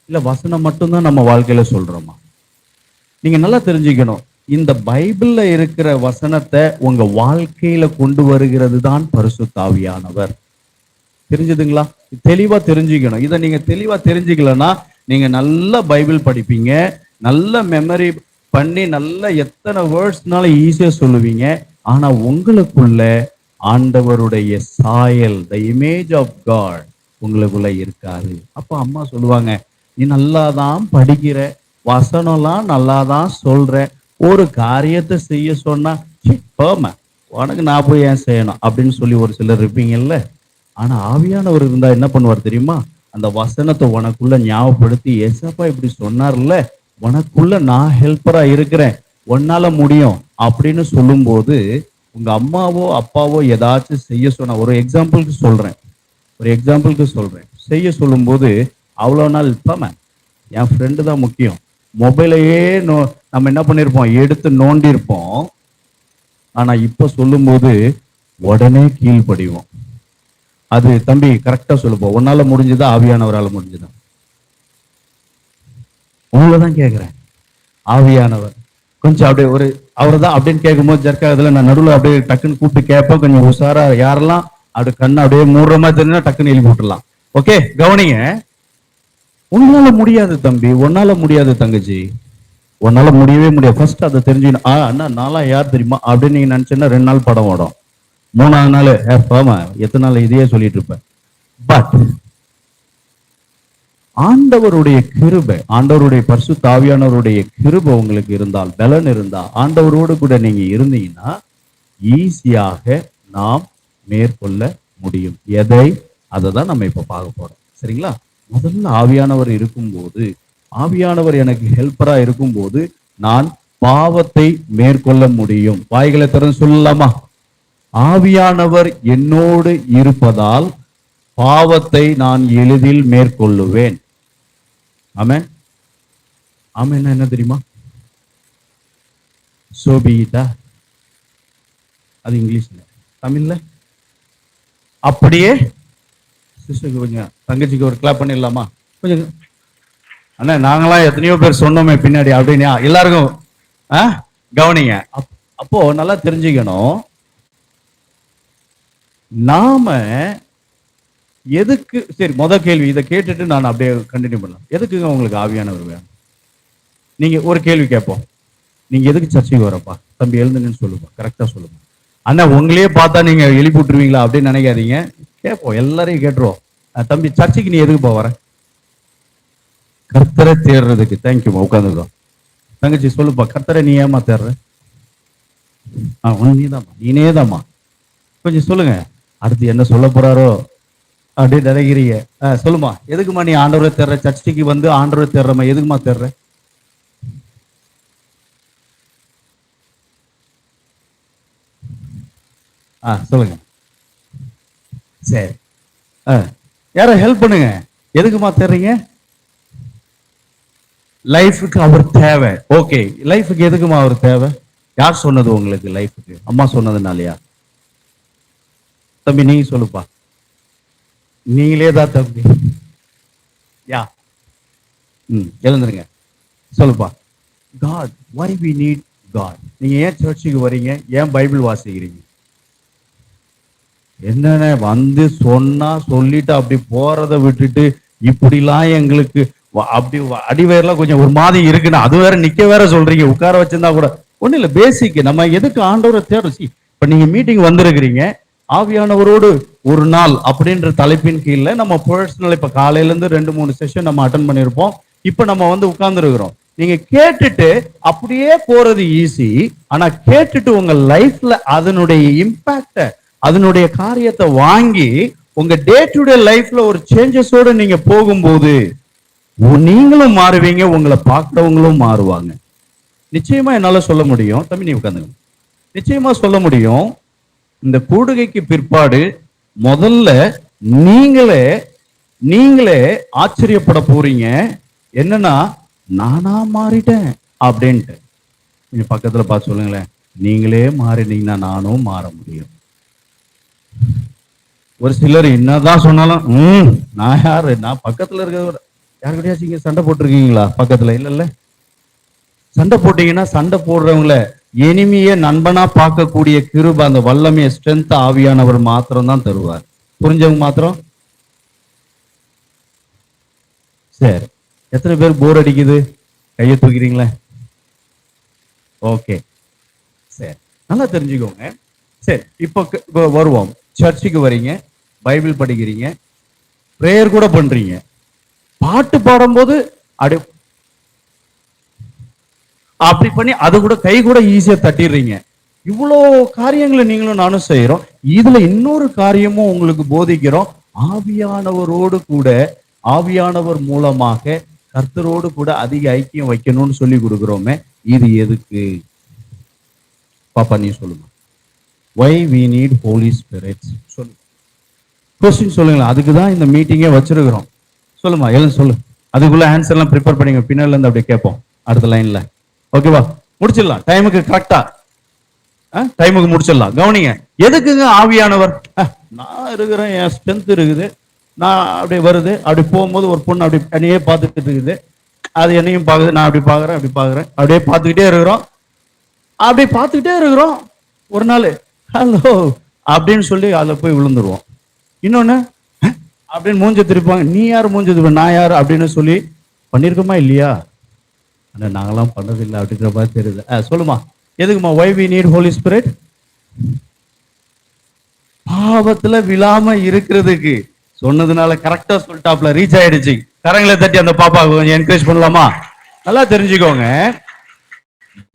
இல்ல வசனம் மட்டும்தான் நம்ம வாழ்க்கையில சொல்றோமா? நீங்க நல்லா தெரிஞ்சுக்கணும். இந்த பைபிள்ல இருக்கிற வசனத்தை உங்க வாழ்க்கையில கொண்டு வருகிறது தான் பரிசுத்த ஆவியானவர். தெரிஞ்சதுங்களா? தெளிவா தெரிஞ்சுக்கணும். இதை நீங்க தெளிவா தெரிஞ்சுக்கலன்னா நீங்க நல்ல பைபிள் படிப்பீங்க, நல்ல மெமரி பண்ணி நல்ல எத்தனை வேர்ட்ஸ்னாலும் ஈஸியா சொல்லுவீங்க. ஆனா உங்களுக்குள்ள ஆண்டவருடைய சாயல், த இமேஜ் ஆஃப் காட் உங்களுக்குள்ள இருக்காது. அப்ப அம்மா சொல்லுவாங்க, நீ நல்லாதான் படிக்கிற, வசனம்லாம் நல்லாதான் சொல்ற, ஒரு காரியத்தை செய்ய சொன்னா போமா உனக்கு நான் போய் ஏன் செய்யணும் அப்படின்னு சொல்லி ஒரு சிலர் இருப்பீங்கல்ல. ஆனா ஆவியானவர் இருந்தா என்ன பண்ணுவார் தெரியுமா? அந்த வசனத்தை உனக்குள்ள ஞாபகப்படுத்தி, ஏசப்பா இப்படி சொன்னார்ல, உனக்குள்ள நான் ஹெல்ப்பரா இருக்கிறேன், உன்னால முடியும் அப்படின்னு சொல்லும்போது உங்க அம்மாவோ அப்பாவோ ஏதாச்சும் செய்ய சொன்ன, ஒரு எக்ஸாம்பிளுக்கு சொல்றேன், செய்ய சொல்லும்போது அவ்வளோ நாள் இப்ப என் ஃப்ரெண்டு தான் முக்கியம், மொபைலையே நம்ம என்ன பண்ணிருப்போம், எடுத்து நோண்டி இருப்போம். ஆனா இப்ப சொல்லும்போது உடனே கீழ்ப்படிவோம். அது தம்பி கரெக்டா சொல்லுப்போம், உன்னால முடிஞ்சதா ஆவியானவரால் முடிஞ்சதா? உங்களதான் கேட்கிறேன். ஆவியானவர் கொஞ்சம் அப்படியே ஒரு அவர் தான் அப்படின்னு கேட்கும்போது ஜர்க்காதுல நான் நடுவில் அப்படியே டக்குன்னு கூப்பிட்டு கேட்போம். கொஞ்சம் உஷாரா யாரெல்லாம் அப்படி கண்ணை அப்படியே மூடுற மாதிரி தெரிஞ்சா டக்குன்னு எழுப்பி விட்டுலாம். ஓகே, கவனிங்க. உன்னால முடியாது தம்பி, உன்னால முடியாது தங்கச்சி, உன்னால முடியவே முடியாது. ஃபர்ஸ்ட் அதை தெரிஞ்சுக்கணும். அண்ணா நான்லாம் யார் தெரியுமா அப்படின்னு நீங்க நினைச்சேன்னா 2 நாள் படம் ஓடும், 3ஆவது நாள் எத்தனை நாள் இதையே சொல்லிட்டு இருப்பேன். பட் ஆண்டவருடைய கிருபை, ஆண்டவருடைய பரிசுத்த ஆவியானவருடைய கிருபை உங்களுக்கு இருந்தால், பலன் இருந்தா, ஆண்டவரோடு கூட நீங்க இருந்தீங்கன்னா ஈஸியாக நாம் மேற்கொள்ள முடியும். எதை? அதை தான் நம்ம இப்ப பார்க்க போறோம். சரிங்களா? முதல்ல ஆவியானவர் இருக்கும்போது, ஆவியானவர் எனக்கு ஹெல்ப்பரா இருக்கும்போது நான் பாவத்தை மேற்கொள்ள முடியும். வாய்களை திறந்து சொல்லலாமா? ஆவியானவர் என்னோடு இருப்பதால் பாவத்தை நான் எளிதில் மேற்கொள்ளுவேன். ஆமென். ஆமென் என்ன தெரியுமா? சோபிட்டா, அது இங்கிலீஷ்ல, தமிழ்ல அப்படியே. சிஸ்டருக்கு கொஞ்சம், தங்கச்சிக்கு ஒரு கிளாப் பண்ணிடலாமா? கொஞ்சம் அண்ணா, நாங்களாம் எத்தனையோ பேர் சொன்னோமே பின்னாடி அப்படின்னு எல்லாருக்கும் கவனிங்க. அப்போ நல்லா தெரிஞ்சுக்கணும், நாம எதுக்கு, சரி முதல் கேள்வி இதை கேட்டுட்டு நான் அப்படியே கண்டினியூ பண்ணலாம். எதுக்குங்க உங்களுக்கு ஆவியானவர் வேணும்? நீங்க ஒரு கேள்வி கேட்போம், நீங்க எதுக்கு சர்ச்சைக்கு வரப்பா? தம்பி எழுந்துங்கன்னு சொல்லுப்பா, கரெக்டா சொல்லுங்க. அண்ணா உங்களையே பார்த்தா நீங்க எழுப்பி விட்டுருவீங்களா அப்படின்னு நினைக்காதீங்க, கேட்போம், எல்லாரையும் கேட்டுருவோம். தம்பி சர்ச்சைக்கு நீ எதுக்கு வர? கர்த்தரை தேடுறதுக்கு. தேங்க்யூமா, உட்காந்துக்கோ. தங்கச்சி சொல்லுப்பா, கர்த்தரை நீ ஏமா தேடுற? நீதாம்மா, நீனேதாம்மா. கொஞ்சம் சொல்லுங்க, அடுத்து என்ன சொல்ல போறாரோ அப்படியே நினைக்கிறீங்க. சொல்லுமா, எதுக்குமா நீ ஆண்டவரை தேடுற? சர்ச்சைக்கு வந்து ஆண்டவரை தேடுறமா, எதுக்குமா தேடுற? சொல்லுங்க. சரி, யார ஹெல்ப் பண்ணுங்க. எதுக்குமா தேடுறீங்க? லைஃபுக்கு அவர் தேவை. ஓகே, லைஃபுக்கு எதுக்குமா அவர் தேவை? யார் சொன்னது உங்களுக்கு லைஃபுக்கு? அம்மா சொன்னதுனாலயா? தம்பி நீங்க சொல்லுப்பா. நீங்களே தான் தம்பி. யா, எழுந்துருங்க, சொல்லுப்பா. God, why we need God? நீங்க ஏன் சர்ச்சுக்கு வரீங்க? ஏன் பைபிள் வாசிக்கிறீங்க? என்னென்ன வந்து சொன்னா சொல்லிட்டு அப்படி போறத விட்டுட்டு இப்படிலாம் எங்களுக்கு அப்படி அடிவேர்லாம் கொஞ்சம் ஒரு மாதிரி இருக்குன்னு அது வேற நிக்க வேற சொல்றீங்க. உட்கார வச்சிருந்தா கூட ஒண்ணு இல்ல. பேசிக் நம்ம எதுக்கு ஆண்டவரை தேர்வு. இப்ப நீங்க மீட்டிங் வந்திருக்கிறீங்க, ஆவியானவரோடு ஒரு நாள் அப்படின்ற தலைப்பின் கீழே நம்ம பர்சனல் இப்ப காலையில இருந்து 2-3 செஷன் நம்ம அட்டன் பண்ணிருப்போம். இப்ப நம்ம வந்து உட்கார்ந்து இருக்கிறோம். நீங்க கேட்டுட்டு அப்படியே போறது ஈஸி. ஆனா கேட்டுட்டு உங்க லைஃப்ல அதனுடைய இம்பாக்ட, அதனுடைய காரியத்தை வாங்கி உங்க டே டு டே லைஃப்ல ஒரு சேஞ்சஸோட நீங்க போகும்போது நீங்களும் மாறுவீங்க, உங்களை பார்க்கிறவங்களும் மாறுவாங்க. நிச்சயமா என்னால சொல்ல முடியும். தம்பி நீ உட்காந்துங்க. நிச்சயமா சொல்ல முடியும். இந்த கூடுகைக்கு பிற்பாடு முதல்ல நீங்களே ஆச்சரியப்பட போறீங்க. என்னன்னா, நானா மாறிட்டேன் அப்படின்ட்டு. நீங்க பக்கத்துல பார்த்து சொல்லுங்களேன், நீங்களே மாறினீங்கன்னா நானும் மாற முடியும். ஒரு சிலர் என்னதான் சொன்னாலும் நான் யாரு, நான் பக்கத்துல இருக்கிறத யாருக்கிட்டயாச்சும் இங்க சண்டை போட்டிருக்கீங்களா? பக்கத்துல இல்ல. சண்டை போட்டீங்கன்னா சண்டை போடுறவங்கள எனிமிய நண்பனா பார்க்கக்கூடிய கிருப, அந்த வல்லமைய, ஸ்ட்ரென்த் ஆவியானவர் மாத்திரம் தான் தருவார். புரிஞ்சவங்க மாத்திரம். சரி, எத்தனை பேர் போர் அடிக்குது? கையை தூக்கிறீங்களே. ஓகே, சரி, நல்லா தெரிஞ்சுக்கோங்க. சரி, இப்போ வருவோம். சர்ச்சுக்கு வரீங்க, பைபிள் படிக்கிறீங்க, பிரேயர் கூட பண்றீங்க. பாட்டு பாடும்போது அப்படி பண்ணி அது கூட கை கூட ஈஸியா தட்டிடுறீங்க. இவ்வளோ காரியங்களை நீங்களும் நானும் செய்யறோம். இதுல இன்னொரு காரியமும் உங்களுக்கு போதிக்கிறோம். ஆவியானவரோடு கூட, ஆவியானவர் மூலமாக கர்த்தரோடு கூட அதிக ஐக்கியம் வைக்கணும்னு சொல்லி கொடுக்குறோமே, இது எதுக்கு? பாப்பா நீ சொல்லுங்க. Why we need Holy Spirit? சொல்லு. கொஸ்டின் சொல்லுங்களேன். அதுக்கு தான் இந்த மீட்டிங்கே வச்சிருக்கிறோம். சொல்லுமா, எழுந்து சொல்லு. அதுக்குள்ள ஆன்சர் எல்லாம் ப்ரிப்பேர் பண்ணிங்க. பின்னால இருந்து அப்படியே கேட்போம் அடுத்த லைன்ல. ஓகேவா? முடிச்சிடலாம் டைமுக்கு. கரெக்டா டைமுக்கு முடிச்சிடலாம். கவனிங்க. எதுக்குங்க ஆவியானவர்? நான் இருக்கிறேன், என் ஸ்ட்ரென்த் இருக்குது, நான் அப்படியே வருது. அப்படி போகும்போது ஒரு பொண்ணு அப்படி என்னையே பார்த்துட்டு இருக்குது, அது என்னையும் பார்க்குது, நான் அப்படி பார்க்குறேன், அப்படியே பார்த்துக்கிட்டே இருக்கிறோம். ஒரு நாள் ஹலோ அப்படின்னு சொல்லி அதில் போய் விழுந்துருவோம். இன்னொன்னு அப்படின்னு மூஞ்ச திருப்பாங்க. நீ யார் மூஞ்ச திருப்ப, நான் யார் அப்படின்னு சொல்லி பண்ணிருக்கோமா இல்லையா? ஆனா நாங்களாம் பண்ணதில்லை அப்படிங்கிற மாதிரி தெரியுது. சொல்லுமா, எதுக்குமா? why we need Holy Spirit? பாவத்துல விழாம இருக்கிறதுக்கு சொன்னதுனால கரெக்டா சொல்லிட்டாப்ல. ரீச் ஆயிடுச்சு. கரங்களை தட்டி அந்த பாப்பா கொஞ்சம் என்கரேஜ் பண்ணலாமா? நல்லா தெரிஞ்சுக்கோங்க.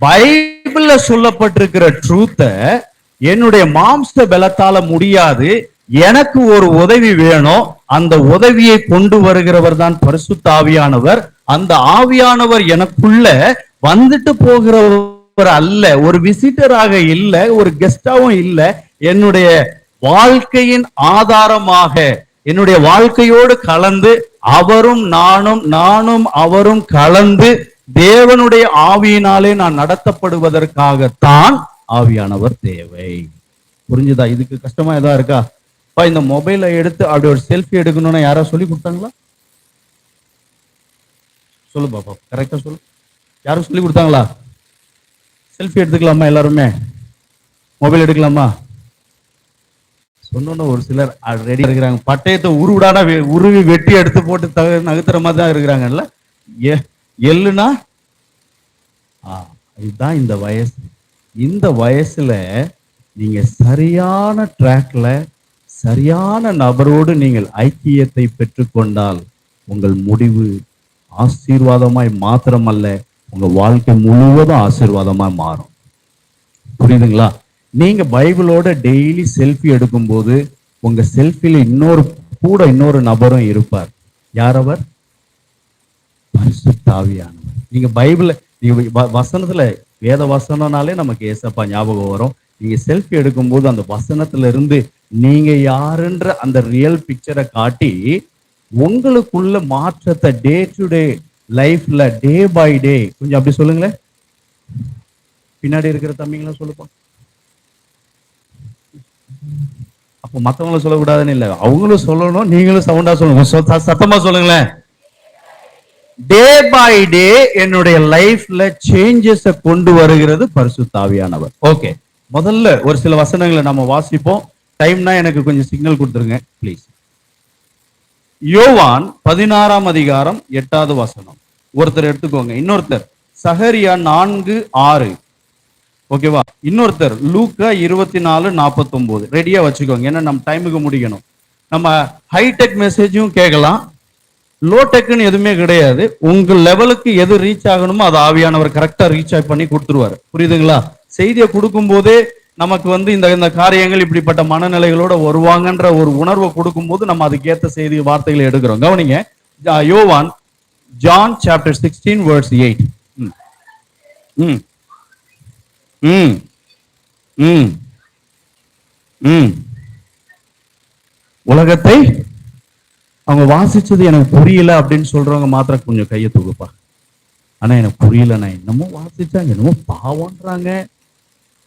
பைபிள்ல சொல்லப்பட்டிருக்கிற ட்ரூத்த என்னுடைய மாம்ச பலத்தால முடியாது. எனக்கு ஒரு உதவி வேணும். அந்த உதவியை கொண்டு வருகிறவர் தான் பரிசுத்த ஆவியானவர். அந்த ஆவியானவர் எனக்குள்ள வந்துட்டு போகிறவர் அல்ல, ஒரு விசிட்டராக இல்ல, ஒரு கெஸ்டாவும் இல்ல. என்னுடைய வாழ்க்கையின் ஆதாரமாக, என்னுடைய வாழ்க்கையோடு கலந்து அவரும் நானும் அவரும் கலந்து தேவனுடைய ஆவியினாலே நான் நடத்தப்படுவதற்காகத்தான் ஆவியானவர் தேவை. புரிஞ்சுதா? இதுக்கு கஷ்டமா ஏதா இருக்கா? இந்த மொபைலை எடுத்து அப்படி ஒரு செல்ஃபி எடுக்கணும்னா யாரா சொல்லி கொடுத்தாங்களா? சொல்லு பாப்பா, கரெக்டா சொல்லு. யாரும் சொல்லி கொடுத்தாங்களா? செல்ஃபி எடுத்துக்கலாமா? எல்லாருமே மொபைல் எடுக்கலாமா? சொன்னோன்னு ஒரு சிலர் ரெடி இருக்கிறாங்க. பட்டயத்தை உருவி வெட்டி எடுத்து போட்டு நகர்த்துற மாதிரி தான் இருக்கிறாங்கல்ல. எள்ளுனா இதுதான் இந்த வயசு. இந்த வயசுல நீங்க சரியான ட்ராக்ல, சரியான நபரோடு நீங்கள் ஐக்கியத்தை பெற்றுக்கொண்டால் உங்கள் முடிவு ஆசீர்வாதமாய் மாத்திரமல்ல, உங்க வாழ்க்கை முழுவதும் ஆசீர்வாதமாய் மாறும். புரியுதுங்களா? நீங்க பைபிளோட டெய்லி செல்ஃபி எடுக்கும்போது உங்க செல்ஃபில இன்னொரு நபரும் இருப்பார். யார் அவர்? பரிசுத்த ஆவியானவர். நீங்க பைபிள், நீங்க வசனத்துல, வேத வசனம்னாலே நமக்கு ஏசப்பா ஞாபகம் வரும். நீங்க செல்ஃபி எடுக்கும்போது அந்த வசனத்துல இருந்து நீங்க யாருன்ற அந்த ரியல் பிக்சரை காட்டி உங்களுக்குள்ள மாற்றத்தை டே டு டே லைஃப்ல டே பை டே கொஞ்சம் அப்படி சொல்லுங்களேன். பின்னாடி இருக்கிற தம்பிங்களாம் சொல்லுப்பா. அப்ப மத்தவங்கள சொல்லக்கூடாதுன்னு இல்ல, அவங்களும் சொல்லணும், நீங்களும் சவுண்டா சொல்லணும். சத்தமா சொல்லுங்களேன். டே பை டே என்னுடைய லைஃப்ல சேஞ்சஸ் கொண்டு வருகிறது பரிசுத்த ஆவியானவர். ஓகே, முதல்ல ஒரு சில வசனங்களை நம்ம வாசிப்போம். டைம்னா எனக்கு கொஞ்சம் சிக்னல் கொடுத்துருங்க ப்ளீஸ். யோவான் 16ஆம் அதிகாரம் 8வது வசனம் ஒருத்தர் எடுத்துக்கோங்க. இன்னொருத்தர் சகரியா 4:6. ஓகேவா? இன்னொருத்தர் லூக்கா 24:49. ரெடியா வச்சுக்கோங்க, ஏன்னா நம்ம டைமுக்கு முடிக்கணும். நம்ம ஹைடெக் மெசேஜும் கேட்கலாம், லோ டெக்னு எதுவுமே கிடையாது. உங்க லெவலுக்கு எது ரீச் ஆகணுமோ அது ஆவியானவர் கரெக்டா ரீச் பண்ணி கொடுத்துருவாரு. புரியுதுங்களா? செய்தியை கொடுக்கும் போதே நமக்கு இந்த காரியங்கள் இப்படிப்பட்ட மனநிலைகளோட வருவாங்கன்ற ஒரு உணர்வை கொடுக்கும் போது நம்ம அதுக்கேற்ற செய்தி வார்த்தைகளை எடுக்கிறோம். கவனிங்க, யோவான் ஜான் சாப்டர் 16 verse 8. உலகத்தை அவங்க வாசிச்சது எனக்கு புரியல அப்படின்னு சொல்றவங்க மாத்திரம் கொஞ்சம் கையை தூக்குப்பா. ஆனா எனக்கு புரியல, நான் என்னமோ வாசிச்சாங்க, என்னமோ பாவம்ன்றாங்க.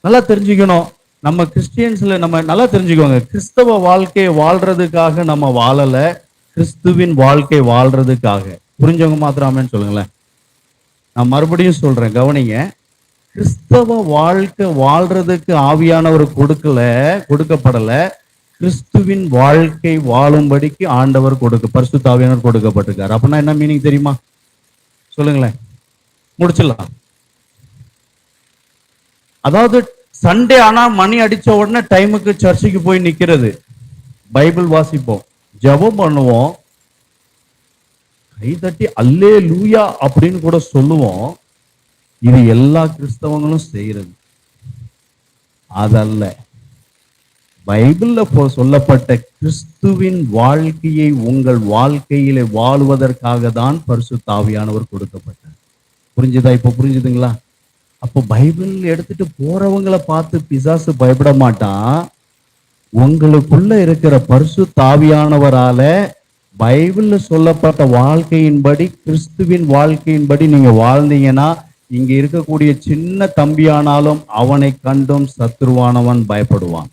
நல்லா தெரிஞ்சுக்கணும், நம்ம கிறிஸ்டியன்ஸ்ல நம்ம நல்லா தெரிஞ்சுக்கோங்க, கிறிஸ்தவ வாழ்க்கையை வாழ்றதுக்காக நம்ம வாழல, கிறிஸ்துவின் வாழ்க்கை வாழ்றதுக்காக. புரிஞ்சவங்க மாத்திரம் ஆமென் சொல்லுங்களேன். நான் மறுபடியும் சொல்றேன், கவனிங்க. கிறிஸ்தவ வாழ்க்கை வாழ்றதுக்கு ஆவியானவர் கொடுக்கப்படல, கிறிஸ்துவின் வாழ்க்கை வாழும்படிக்கு ஆண்டவர் பரிசுத்த ஆவியானவர் கொடுக்கப்பட்டிருக்காரு. அப்படின்னா என்ன மீனிங் தெரியுமா? சொல்லுங்களேன், முடிச்சிடலாம். அதாவது சண்டே ஆனா மணி அடிச்ச உடனே டைமுக்கு சர்ச்சுக்கு போய் நிக்கிறது, பைபிள் வாசிப்போம், ஜெபம் பண்ணுவோம், கை தட்டி அல்லே லூயா அப்படின்னு கூட சொல்லுவோம். இது எல்லா கிறிஸ்தவங்களும் செய்யறது அதல்ல. பைபிள்ல சொல்லப்பட்ட கிறிஸ்துவின் வாழ்க்கையை உங்கள் வாழ்க்கையில வாழுவதற்காக தான் பரிசுத்த ஆவியானவர் கொடுக்கப்பட்டார். புரிஞ்சுதா? இப்ப புரிஞ்சுதுங்களா? அப்போ பைபிள் எடுத்துட்டு போறவங்களை பார்த்து பிசாசு பயப்பட மாட்டான். உங்களுக்குள்ள இருக்கிற பரிசுத்த ஆவியானவரால பைபிள்ல சொல்லப்பட்ட வாழ்க்கையின்படி, கிறிஸ்துவின் வாழ்க்கையின்படி நீங்க வாழ்ந்தீங்கன்னா, இங்க இருக்கக்கூடிய சின்ன தம்பியானாலும் அவனை கண்டும் சத்துருவானவன் பயப்படுவான்.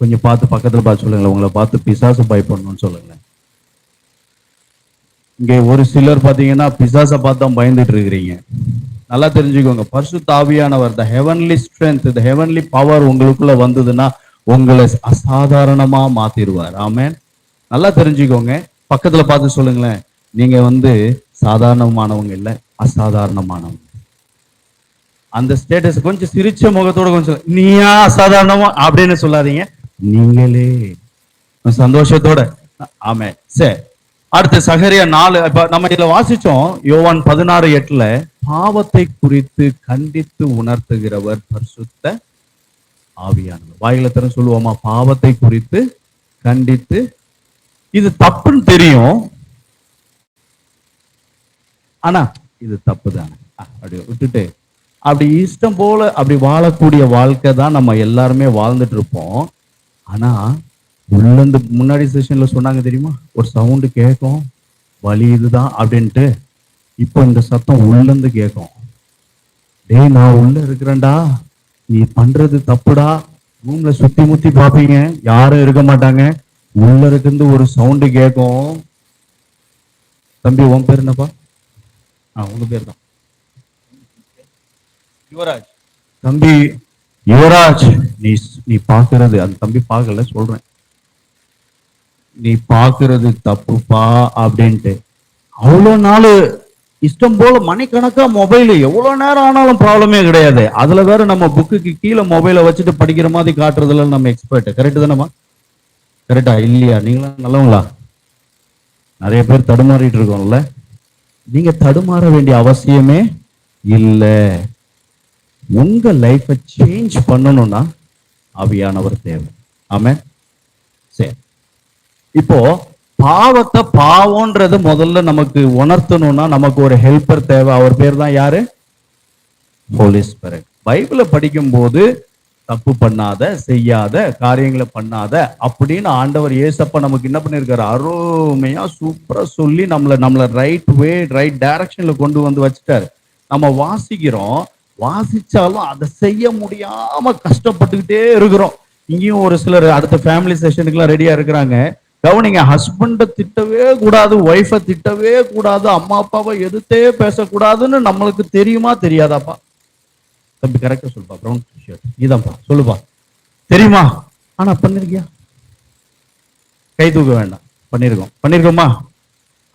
கொஞ்சம் பார்த்து பக்கத்துல பார்த்து சொல்லுங்களேன், உங்களை பார்த்து பிசாசு பயப்படணும்னு சொல்லுங்களேன். இங்க ஒரு சிலர் பாத்தீங்கன்னா பிசாசை பார்த்து தான் பயந்துட்டு இருக்கிறீங்க. நல்லா தெரிஞ்சுக்கோங்க, பரிசுத்த ஆவியானவர், the heavenly strength, the heavenly power உங்களுக்குள்ள வந்ததுன்னா உங்களை அசாதாரணமா மாத்திடுவார். ஆமென். நல்லா தெரிஞ்சுக்கோங்க, பக்கத்துல பார்த்து சொல்லுங்களேன், நீங்க சாதாரணமானவங்க இல்ல, அசாதாரணமானவங்க. அந்த ஸ்டேட்டஸ் கொஞ்சம் சிரிச்ச முகத்தோட கொஞ்சம், நீயா அசாதாரணமா அப்படின்னு சொல்லாதீங்க, நீங்களே சந்தோஷத்தோட. ஆமென். சரி, அடுத்து சகரியா 4. இப்ப நம்ம இதுல வாசிச்சோம், யோவான் 16:8 பாவத்தை குறித்து கண்டித்து உணர்த்துகிறவர் பரிசுத்த ஆவியானவர். வாயில தர சொல்லுவோமா? பாவத்தை குறித்து கண்டித்து, இது தப்புன்னு தெரியும், ஆனா இது தப்பு தானே அப்படி விட்டுட்டு அப்படி இஷ்டம் போல அப்படி வாழக்கூடிய வாழ்க்கை தான் நம்ம எல்லாருமே வாழ்ந்துட்டு இருப்போம். ஆனா உள்ளந்து முன்னாடி செஷன்ல சொன்னாங்க தெரியுமா, ஒரு சவுண்டு கேட்கும், வலி இதுதான் அப்படின்ட்டு. இப்போ இந்த சத்தம் உள்ளந்து கேட்கும், டேய் நான் உள்ள இருக்கிறேன்டா, நீ பண்றது தப்புடா. ரூம்ல சுத்தி முத்தி பாப்பீங்க, யாரும் இருக்க மாட்டாங்க, உள்ள இருந்து ஒரு சவுண்டு கேட்கும். தம்பி உன் பேர் என்னப்பா? உங்க பேர் தான் யுவராஜ். தம்பி யுவராஜ், நீ பாக்குறது, அந்த தம்பி பார்க்கல சொல்றேன், நீ பாக்குறது தப்புப்பா அப்படின்ட்டு. அவ்வளவு நாள் இஷ்டம் போல மணிக்கணக்கா மொபைல் எவ்வளவு நேரம் ஆனாலும் ப்ராப்ளமே கிடையாது. அதுல வேற நம்ம புக்குக்கு கீழே மொபைலை வச்சுட்டு படிக்கிற மாதிரி காட்டுறதுல நம்ம எக்ஸ்பர்ட். கரெக்ட் தானேமா? கரெக்டா இல்லையா? நீங்களும் நல்லவங்களா? நிறைய பேர் தடுமாறிட்டு இருக்கோம்ல. நீங்க தடுமாற வேண்டிய அவசியமே இல்லை. உங்க லைஃபை சேஞ்ச் பண்ணணும்னா ஆவியானவர் தேவை. ஆமென். சரி, இப்போ பாவத்தை பாவம்ன்றது முதல்ல நமக்கு உணர்த்தணும்னா நமக்கு ஒரு ஹெல்ப்பர் தேவை. அவர் பேர் தான் யாரு? ஹோலி ஸ்பிரிட். பைபிளை படிக்கும் போது தப்பு பண்ணாத, செய்யாத, காரியங்களை பண்ணாத அப்படின்னு ஆண்டவர் ஏசப்பா நமக்கு என்ன பண்ணிருக்காரு, அருமையா சூப்பரா சொல்லி நம்மள ரைட் வே, ரைட் டைரக்ஷன்ல கொண்டு வந்து வச்சுட்டாரு. நம்ம வாசிக்கிறோம், வாசிச்சாலும் அதை செய்ய முடியாம கஷ்டப்பட்டுக்கிட்டே இருக்கிறோம். இங்கேயும் ஒரு சிலர் அடுத்த ஃபேமிலி செஷனுக்குலாம் ரெடியா இருக்கிறாங்க. கவனிங்க, ஹஸ்பண்டை திட்டவே கூடாது, ஒய்ஃபை திட்டவே கூடாது, அம்மா அப்பாவை எதிர்த்தே பேசக்கூடாதுன்னு நம்மளுக்கு தெரியுமா தெரியாதாப்பா? தம்பி கரெக்டா சொல்லுப்பா, ப்ரௌன் ஷர்ட் நீதான்ப்பா, சொல்லுப்பா. தெரியுமா? ஆனா பண்ணிருக்கியா? கை தூக்க வேண்டாம். பண்ணிருக்கோமா?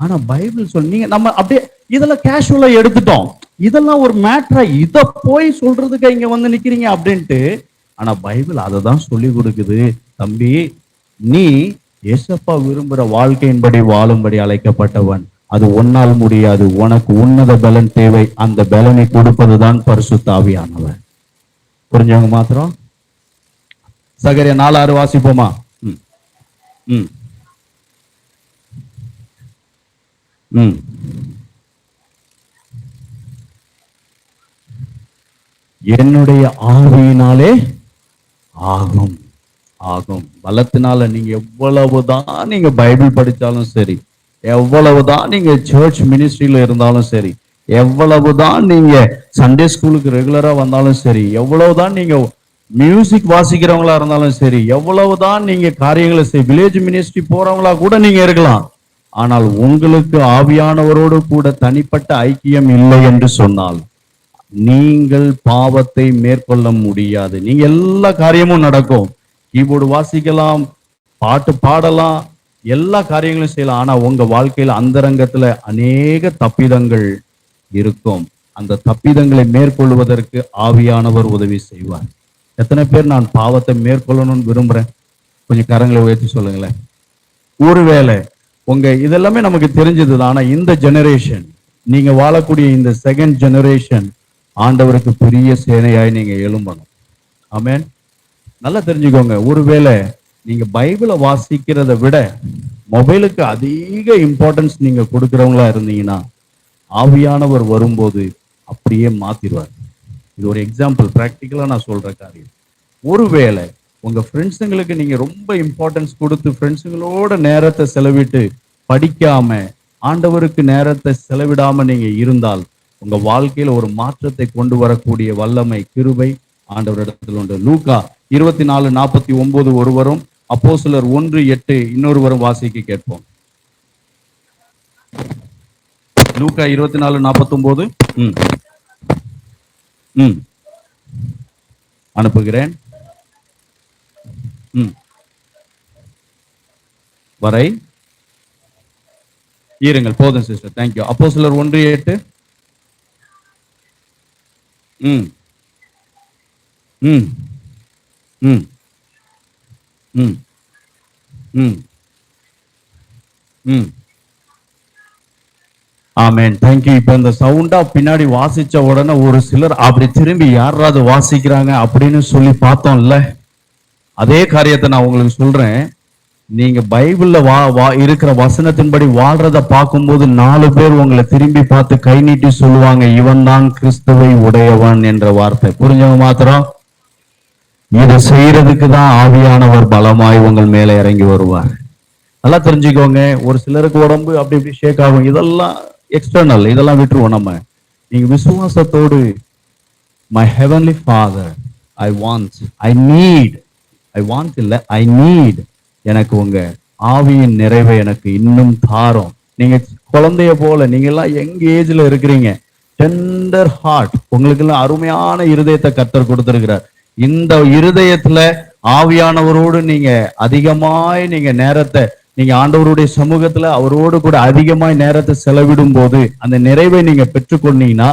ஆனா பைபிள் நீங்க நம்ம அப்படியே இதெல்லாம் கேஷுவலா எடுத்துட்டோம். இதெல்லாம் ஒரு மேட்டரா, இத போய் சொல்றதுக்கு இங்க வந்து நிக்கிறீங்க அப்படின்ட்டு. ஆனா பைபிள் அதை தான் சொல்லி கொடுக்குது. தம்பி, நீ ஏசப்பா விரும்புற வாழ்க்கையின்படி வாழும்படி அழைக்கப்பட்டவன். அது ஒன்னால் முடியாது. உனக்கு உன்னத பலன் தேவை. அந்த பலனை கொடுப்பதுதான் பரிசுத்த ஆவியானவர். புரிஞ்சவங்க மாத்திரம் சகரியா 4:6 வாசிப்போமா? என்னுடைய ஆவியினாலே ஆகும். பலத்தினால நீங்க எவ்வளவுதான் நீங்க பைபிள் படிச்சாலும் சரி, எவ்வளவுதான் நீங்க சர்ச் மினிஸ்ட்ரியில இருந்தாலும் சரி, எவ்வளவுதான் நீங்க சண்டே ஸ்கூலுக்கு ரெகுலரா வந்தாலும் சரி, எவ்வளவுதான் நீங்க மியூசிக் வாசிக்கிறவங்களா இருந்தாலும் சரி, எவ்வளவுதான் நீங்க காரியங்களை வில்லேஜ் மினிஸ்ட்ரி போறவங்களா கூட நீங்க இருக்கலாம். ஆனால் உங்களுக்கு ஆவியானவரோடு கூட தனிப்பட்ட ஐக்கியம் இல்லை என்று சொன்னால் நீங்கள் பாவத்தை மேற்கொள்ள முடியாது. நீங்க எல்லா காரியமும் நடக்கும். கீபோர்டு வாசிக்கலாம், பாட்டு பாடலாம், எல்லா காரியங்களும் செய்யலாம். ஆனா உங்க வாழ்க்கையில அந்தரங்கத்துல அநேக தப்பிதங்கள் இருக்கும். அந்த தப்பிதங்களை மேற்கொள்வதற்கு ஆவியானவர் உதவி செய்வார். எத்தனை பேர் நான் பாவத்தை மேற்கொள்ளணும்னு விரும்புறேன்? கொஞ்சம் கரங்களை உயர்த்தி சொல்லுங்களேன். ஒருவேளை உங்க இதெல்லாமே நமக்கு தெரிஞ்சதுதான். ஆனா இந்த ஜெனரேஷன், நீங்க வாழக்கூடிய இந்த செகண்ட் ஜெனரேஷன், ஆண்டவருக்கு பெரிய சேனையாய் நீங்க எழும்பணும். ஆமென். நல்லா தெரிஞ்சுக்கோங்க, ஒருவேளை நீங்க பைபிளை வாசிக்கிறத விட மொபைலுக்கு அதிக இம்பார்ட்டன்ஸ் நீங்க கொடுக்கிறவங்களா இருந்தீங்கன்னா, ஆவியானவர் வரும்போது அப்படியே மாத்திடுவார். இது ஒரு எக்ஸாம்பிள், பிராக்டிக்கலா நான் சொல்ற காரியம். ஒருவேளை உங்க ஃப்ரெண்ட்ஸுங்களுக்கு நீங்க ரொம்ப இம்பார்ட்டன்ஸ் கொடுத்து ஃப்ரெண்ட்ஸுங்களோட நேரத்தை செலவிட்டு படிக்காம ஆண்டவருக்கு நேரத்தை செலவிடாம நீங்க இருந்தால் உங்க வாழ்க்கையில ஒரு மாற்றத்தை கொண்டு வரக்கூடிய வல்லமை, கிருபை ஆண்டவரிடத்தில் உண்டு. லூக்கா 24:49 ஒருவரும், அப்போஸ்தலர் 1:8 இன்னொருவரும் வாசிக்க கேட்போம். லூக்கா 24:49 அனுப்புகிறேன். வரை இருங்கள், போதும் சிஸ்டர், தேங்க்யூ. அப்போஸ்தலர் 1:8 ஆமென், தேங்க்யூ. இப்ப இந்த சவுண்டா பின்னாடி வாசிச்ச உடனே ஒரு சிலர் அப்படி திரும்பி யாராவது வாசிக்கிறாங்க அப்படின்னு சொல்லி பார்த்தோம்ல, அதே காரியத்தை நான் உங்களுக்கு சொல்றேன். நீங்க பைபிள்ல இருக்கிற வசனத்தின்படி வாழ்றத பார்க்கும்போது 4 பேர் உங்களை திரும்பி பார்த்து கை நீட்டி சொல்லுவாங்க, இவன் தான் கிறிஸ்துவை உடையவன் என்ற வார்த்தை. புரிஞ்சவங்க மாத்திரம் இதை செய்யறதுக்கு தான் ஆவியானவர் பலமாய் உங்கள் மேல இறங்கி வருவார். நல்லா தெரிஞ்சுக்கோங்க. ஒரு சிலருக்கு உடம்பு அப்படி இப்படி ஷேக் ஆகும், இதெல்லாம் எக்ஸ்டர்னல், இதெல்லாம் விட்டுருவோம். நம்ம நீங்க விசுவாசத்தோடு, my heavenly father, I need, எனக்கு உங்க ஆவியின் நிறைவை எனக்கு இன்னும் தாரும். நீங்க குழந்தைய போல, நீங்க எல்லாம் யங் ஏஜ்ல இருக்கிறீங்க, டெண்டர் ஹார்ட், உங்களுக்கு எல்லாம் அருமையான இருதயத்தை கர்த்தர் கொடுத்திருக்கிறார். இந்த இருதயத்துல ஆவியானவரோடு நீங்க அதிகமாய் நீங்க நேரத்தை, நீங்க ஆண்டவருடைய சமூகத்துல அவரோடு கூட அதிகமாய் நேரத்தை செலவிடும் போது அந்த நிறைவை நீங்க பெற்றுக்கொண்டீங்கன்னா,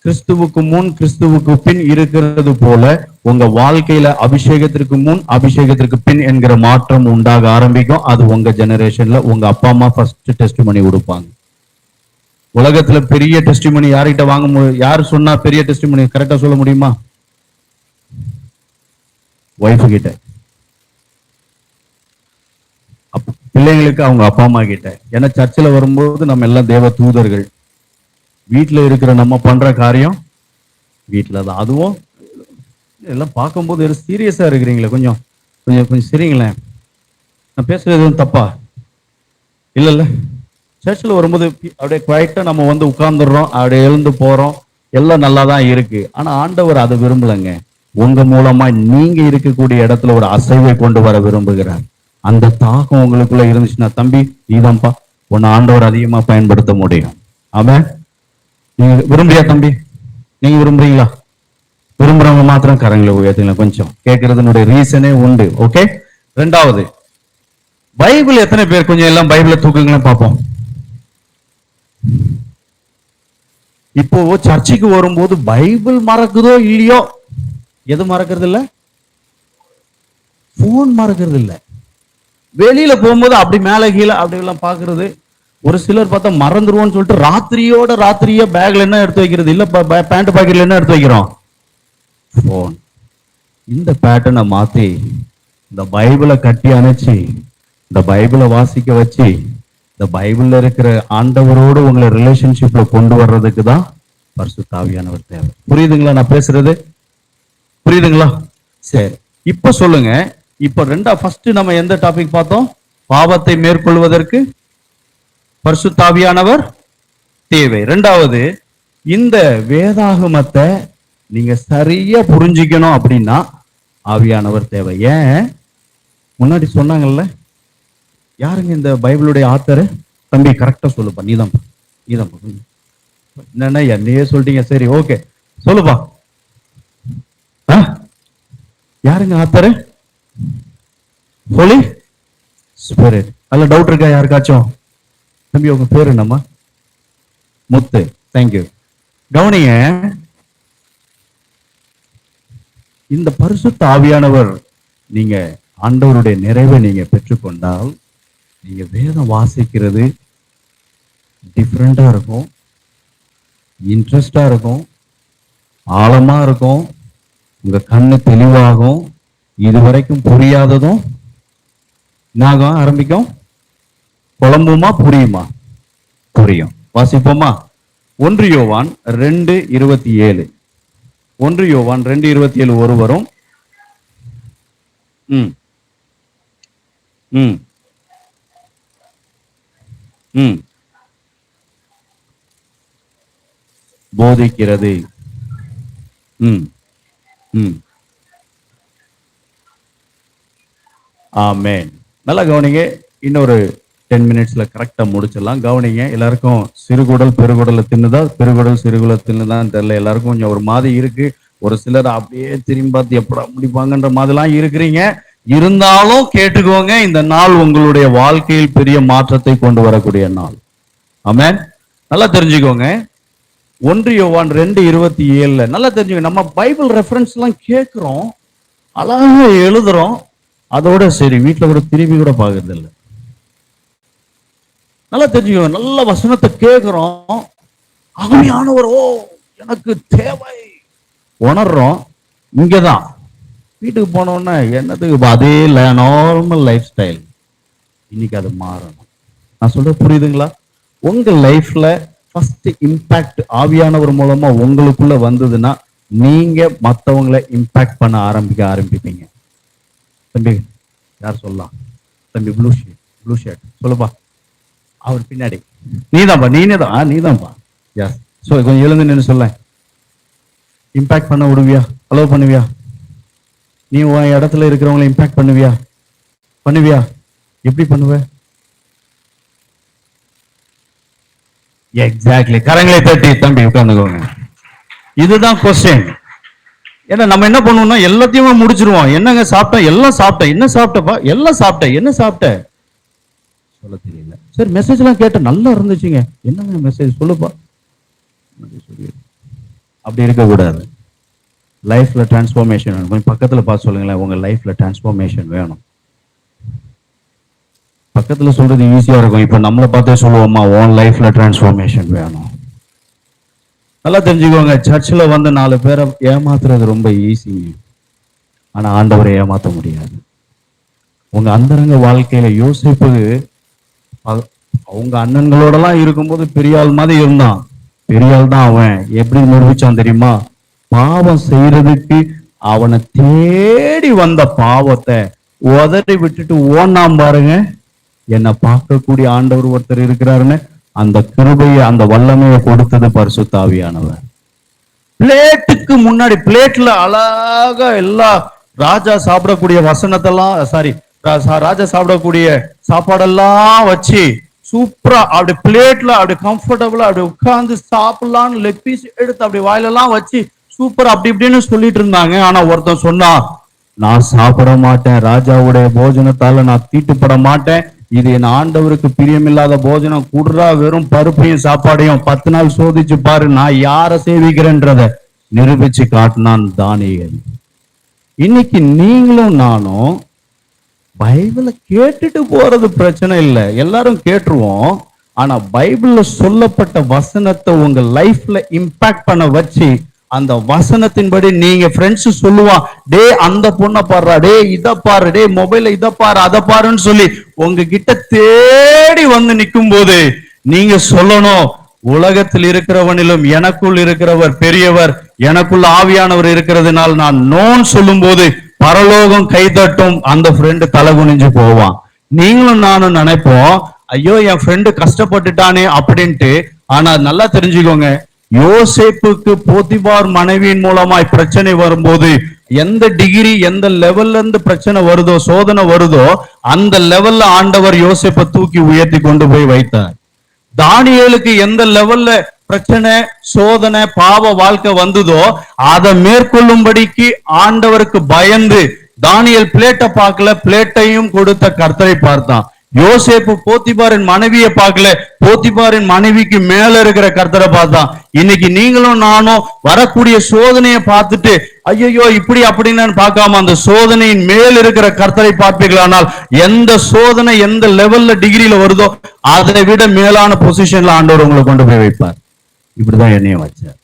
கிறிஸ்துவுக்கு முன் கிறிஸ்துவுக்கு பின் இருக்கிறது போல உங்க வாழ்க்கையில அபிஷேகத்திற்கு முன் அபிஷேகத்திற்கு பின் என்கிற மாற்றம் உண்டாக ஆரம்பிக்கும். அது உங்க ஜெனரேஷன்ல உங்க அப்பா அம்மா ஃபர்ஸ்ட் டெஸ்டிமனி கொடுப்பாங்க. உலகத்துல பெரிய டெஸ்டிமனி யார்கிட்ட வாங்க முடியும்? யாரு சொன்னா பெரிய டெஸ்டிமனி கரெக்டா சொல்ல முடியுமா? ஒய்ஃபு கிட்ட, பிள்ளைங்களுக்கு அவங்க அப்பா அம்மா கிட்ட. ஏன்னா சர்ச்சில் வரும்போது நம்ம எல்லாம் தேவ தூதர்கள். வீட்டில் இருக்கிற நம்ம பண்ற காரியம் வீட்டில் தான். அதுவும் எல்லாம் பார்க்கும்போது சீரியஸா இருக்கிறீங்களே, கொஞ்சம் கொஞ்சம் கொஞ்சம் சரிங்களேன். நான் பேசுறது எதுவும் தப்பா இல்லைல்ல? சர்ச்சில் வரும்போது அப்படியே குவைட்டா நம்ம வந்து உட்கார்ந்துடுறோம், அப்படியே எழுந்து போறோம், எல்லாம் நல்லா தான் இருக்கு. ஆனா ஆண்டவர் அதை விரும்பலைங்க. உங்க மூலமா நீங்க இருக்கக்கூடிய இடத்துல ஒரு அசைவை கொண்டு வர விரும்புகிறார். அந்த தாகம் உங்களுக்குள்ள இருந்துச்சுன்னா, தம்பி நீதான்ப்பா உன்னை ஆண்டவர் அதிகமா பயன்படுத்த முடியும். ஆமென். நீங்க விரும்புறியா தம்பி? நீங்க விரும்புறீங்களா? விரும்புறவங்க மாத்திரம் கரங்களை உயர்த்துங்க. கொஞ்சம் கேட்கறதுனுடைய ரீசனே உண்டு. ஓகே. ரெண்டாவது, பைபிள் எத்தனை பேர் கொஞ்சம் எல்லாம் பைபிளை தூக்குங்களேன் பார்ப்போம். இப்போ சர்ச்சுக்கு வரும்போது பைபிள் மறக்குதோ இல்லையோ, எது மறக்கிறது இல்ல? போன் மறக்கிறது இல்ல. வெளியில போகும்போது அப்படி மேல கீழே அப்படி எல்லாம் பாக்குறது. ஒரு சிலர் பார்த்தா மறந்துருவோம்னு சொல்லிட்டு ராத்திரியே பேக்ல என்ன எடுத்து வைக்கிறது இல்ல, பேண்ட் பாக்கெட்ல என்ன எடுத்து வைக்கிறோம்? போன். இந்த பேட்டர்னை மாத்தி இந்த பைபிளை கட்டி அணைச்சி இந்த பைபிளை வாசிக்க வச்சு இந்த பைபிள்ல இருக்கிற ஆண்டவரோடு உங்களை ரிலேஷன்ஷிப்ல கொண்டு வர்றதுக்கு தான் பரிசுத்த ஆவியானவர் தேவை. புரியுதுங்களா நான் பேசுறது? புரியுதுங்களா? சரி, இப்ப சொல்லுங்க. இப்ப ஃபர்ஸ்ட் நம்ம எந்த டாபிக் பார்த்தோம்? பாவத்தை மேற்கொள்வதற்கு பரிசுத்த ஆவியானவர் தேவை. ரெண்டாவது, இந்த வேதாகமத்தை நீங்க சரியா புரிஞ்சுக்கணும் அப்படின்னா ஆவியானவர் தேவை. ஏன்? முன்னாடி சொன்னாங்கல்ல, யாருங்க இந்த பைபிளுடைய ஆத்தர்? தம்பி கரெக்டா சொல்லுப்பா. நீதான் என்னன்னா என்னையே சொல்லிட்டீங்க. சரி, ஓகே, சொல்லுப்பா. யாருங்க ஆத்தர்? ஹோலி ஸ்பிரிட். அல்ல டவுட் இருக்கா யாருக்காச்சும்? தம்பி உங்க பேரு என்னம்மா? முத்து. தேங்க்யூ. கவனிங்க, இந்த பரிசுத்த ஆவியானவர் நீங்க ஆண்டவருடைய நிறைவை நீங்க பெற்றுக்கொண்டால் நீங்க வேதம் வாசிக்கிறது டிஃப்ரெண்டா இருக்கும், இன்ட்ரெஸ்டா இருக்கும், ஆழமா இருக்கும், உங்க கண்ணு தெளிவாகும். இதுவரைக்கும் புரியாததும் நாகம் ஆரம்பிக்கும். குழம்புமா புரியுமா? புரியும். வாசிப்போமா? 1 யோவான் 2:27. 1 யோவான் 2:27 ஒருவரும் ம் ம் ம் போதிக்கிறது. ம் ம் ஆமென். நல்லா கவனிங்க. இன்னொரு 10 மினிட்ஸ்ல கரெக்டா முடிச்சிடலாம். கவனிங்க. எல்லாருக்கும் சிறுகுடல் பெருகுடலை தின்னுதா, பெருகுடல் சிறுகுடல் தின்னுதான் தெரியல. எல்லாருக்கும் கொஞ்சம் ஒரு மாதிரி இருக்கு. ஒரு சிலர் அப்படியே திரும்பி பார்த்து எப்படா முடிப்பாங்கன்ற மாதிரிலாம் இருக்கிறீங்க. இருந்தாலும் கேட்டுக்கோங்க, இந்த நாள் உங்களுடைய வாழ்க்கையில் பெரிய மாற்றத்தை கொண்டு வரக்கூடிய நாள். ஆமென். நல்லா தெரிஞ்சுக்கோங்க. 1 யோவான் 2:27 நல்லா தெரிஞ்சுக்கோங்க. நம்ம பைபிள் ரெஃபரன்ஸ் எல்லாம் கேட்கிறோம், அழகா எழுதுறோம், அதோட சரி வீட்டுல கூட திரும்பி கூட பாக்குறது இல்லை. நல்லா தெரிஞ்சுக்கோங்க. நல்ல வசனத்தை கேட்கிறோம், ஆவியானவர் ஓ எனக்கு தேவை உணர்றோம். இங்கதான் வீட்டுக்கு போனோம்னா என்னதுக்கு அதே நார்மல் லைஃப் ஸ்டைல். இன்னைக்கு அது மாறணும். நான் சொல்ற புரியுதுங்களா? உங்க லைஃப்ல ஃபர்ஸ்ட் இம்பாக்ட் ஆவியானவர் மூலமா உங்களுக்குள்ள வந்ததுன்னா நீங்க மற்றவங்களை இம்பாக்ட் பண்ண ஆரம்பிப்பீங்க. தம்பி யார் சொல்லலாம்? தம்பி ப்ளூ ஷர்ட் சொல்லுப்பா. அவர் பின்னாடி நீதான்ப்பா. நீதான்ப்பா. எஸ். ஸோ கொஞ்சம் எழுந்து நின்று சொல்ல. இம்பாக்ட் பண்ண விடுவியா? அலோவ் பண்ணுவியா? நீ உன் இடத்துல இருக்கிறவங்களை இம்பாக்ட் பண்ணுவியா? எப்படி பண்ணுவ? எக்ஸாக்ட்லி. கரங்களை தட்டி தம்பி உட்கார்ந்துக்கோங்க. இதுதான் கொஸ்டின். ஏன்னா நம்ம என்ன பண்ணுவோம்னா எல்லாத்தையுமே முடிச்சிருவோம். என்னங்க சாப்பிட்டோம்? எல்லாம் சாப்பிட்டேன். என்ன சாப்பிட்டப்பா? எல்லாம் சாப்பிட்டேன். என்ன சாப்பிட்ட? சொல்ல தெரியல. சரி, மெசேஜ் எல்லாம் கேட்ட நல்லா இருந்துச்சுங்க. என்னங்க மெசேஜ் சொல்லுப்பா. அப்படி இருக்கக்கூடாது. லைஃப்ல டிரான்ஸ்ஃபார்மேஷன் வேணும். கொஞ்சம் பக்கத்துல பார்த்து சொல்லுங்களேன், உங்க லைஃப்ல டிரான்ஸ்ஃபார்மேஷன் வேணும். பக்கத்துல சொல்றது ஈஸியா இருக்கும். இப்ப நம்மளை பார்த்தே சொல்லுவோமா, உன் லைஃப்ல டிரான்ஸ்ஃபார்மேஷன் வேணும். நல்லா தெரிஞ்சுக்கோங்க. சர்ச்சில் வந்து 4 பேரை ஏமாத்துறது ரொம்ப ஈஸிங்க. ஆனா ஆண்டவரை ஏமாத்த முடியாது. உங்க அந்தரங்க வாழ்க்கையில யோசிப்பு அவங்க அண்ணன்களோடலாம் இருக்கும்போது பெரிய ஆள் மாதிரி இருந்தான். பெரிய ஆள் தான் அவன். எப்படி நிரூபிச்சான் தெரியுமா? பாவம் செய்யறதுக்கு அவனை தேடி வந்த பாவத்தை உதறி விட்டுட்டு ஓனாம் பாருங்க. என்னை பார்க்கக்கூடிய ஆண்டவர் ஒருத்தர் இருக்கிறாருன்னு அந்த கிருபையை, அந்த வல்லமையை கொடுத்தது பரிசுத்த ஆவியானவர். பிளேட்டுக்கு முன்னாடி, பிளேட்ல அழகா எல்லா ராஜா சாப்பிடக்கூடிய வசனத்தெல்லாம், ராஜா சாப்பிடக்கூடிய சாப்பாடெல்லாம் வச்சு சூப்பரா அப்படி பிளேட்ல அப்படி கம்ஃபர்டபுளா அப்படி உட்கார்ந்து சாப்பிடலான்னு லெக் பீஸ் எடுத்து அப்படி வாயிலெல்லாம் வச்சு சூப்பர் அப்படி இப்படின்னு சொல்லிட்டு இருந்தாங்க. ஆனா ஒருத்தன் சொன்னா, நான் சாப்பிட மாட்டேன், ராஜாவுடைய போஜனத்தால நான் தீட்டுப்பட மாட்டேன், இது என் ஆண்டவருக்கு பிரியமில்லாத போஜனம், குடுறா வெறும் பருப்பையும் சாப்பாடையும் 10 நாள் சோதிச்சு பாரு, நான் யார சேவிக்கிறேன்றத நிரூபிச்சு காட்டினான் தானியேல். இன்னைக்கு நீங்களும் நானும் பைபிளை கேட்டுட்டு போறது பிரச்சனை இல்லை, எல்லாரும் கேட்டுருவோம். ஆனா பைபிள்ல சொல்லப்பட்ட வசனத்தை உங்க லைஃப்ல இம்பாக்ட் பண்ண வச்சு அந்த வசனத்தின்படி நீங்க ஃப்ரெண்ட்ஸ் சொல்லுவான், டே அந்த பொண்ணை பாடுறா, டே இதை பாரு, டே மொபைல்ல இதை பாரு அதை பாருன்னு சொல்லி உங்ககிட்ட தேடி வந்து நிற்கும் போது நீங்க சொல்லணும், உலகத்தில் இருக்கிறவனிலும் எனக்குள் இருக்கிறவர் பெரியவர், எனக்குள்ள ஆவியானவர் இருக்கிறதுனால நான் நோன் சொல்லும் போது பரலோகம் கைதட்டும், அந்த ஃப்ரெண்டு தலை குனிஞ்சு போவான். நீங்களும் நானும் நினைப்போம், ஐயோ என் ஃப்ரெண்டு கஷ்டப்பட்டுட்டானே அப்படின்ட்டு. ஆனா நல்லா தெரிஞ்சுக்கோங்க, யோசேப்புக்கு போத்திபார் மனைவியின் மூலமாய் பிரச்சனை வரும்போது எந்த டிகிரி எந்த லெவல்ல இருந்து பிரச்சனை வருதோ, சோதனை வருதோ, அந்த லெவல்ல ஆண்டவர் யோசேப்பை தூக்கி உயர்த்தி கொண்டு போய் வைத்தார். தானியேலுக்கு எந்த லெவல்ல பிரச்சனை சோதனை பாவ வாழ்க்கை வந்ததோ அதை மேற்கொள்ளும்படிக்கு ஆண்டவருக்கு பயந்து தானியேல் பிளேட்டை பார்க்கல, பிளேட்டையும் கொடுத்த கர்த்தரை பார்த்தான். யோசேப்பு போத்திபாரின் மனைவியை பார்க்கல, போத்திபாரின் மனைவிக்கு மேல இருக்கிற கர்த்தரை பார்த்தான். இன்னைக்கு நீங்களும் நானும் வரக்கூடிய சோதனையை பார்த்துட்டு ஐயோ இப்படி அப்படின்னு பார்க்காம அந்த சோதனையின் மேல் இருக்கிற கர்த்தரை பார்ப்பீர்களானால் எந்த சோதனை எந்த லெவல்ல டிகிரியில வருதோ அதை விட மேலான பொசிஷன்ல ஆண்டவர் உங்களை கொண்டு போய் வைப்பார். இப்படிதான் என்னையும் வச்சார்.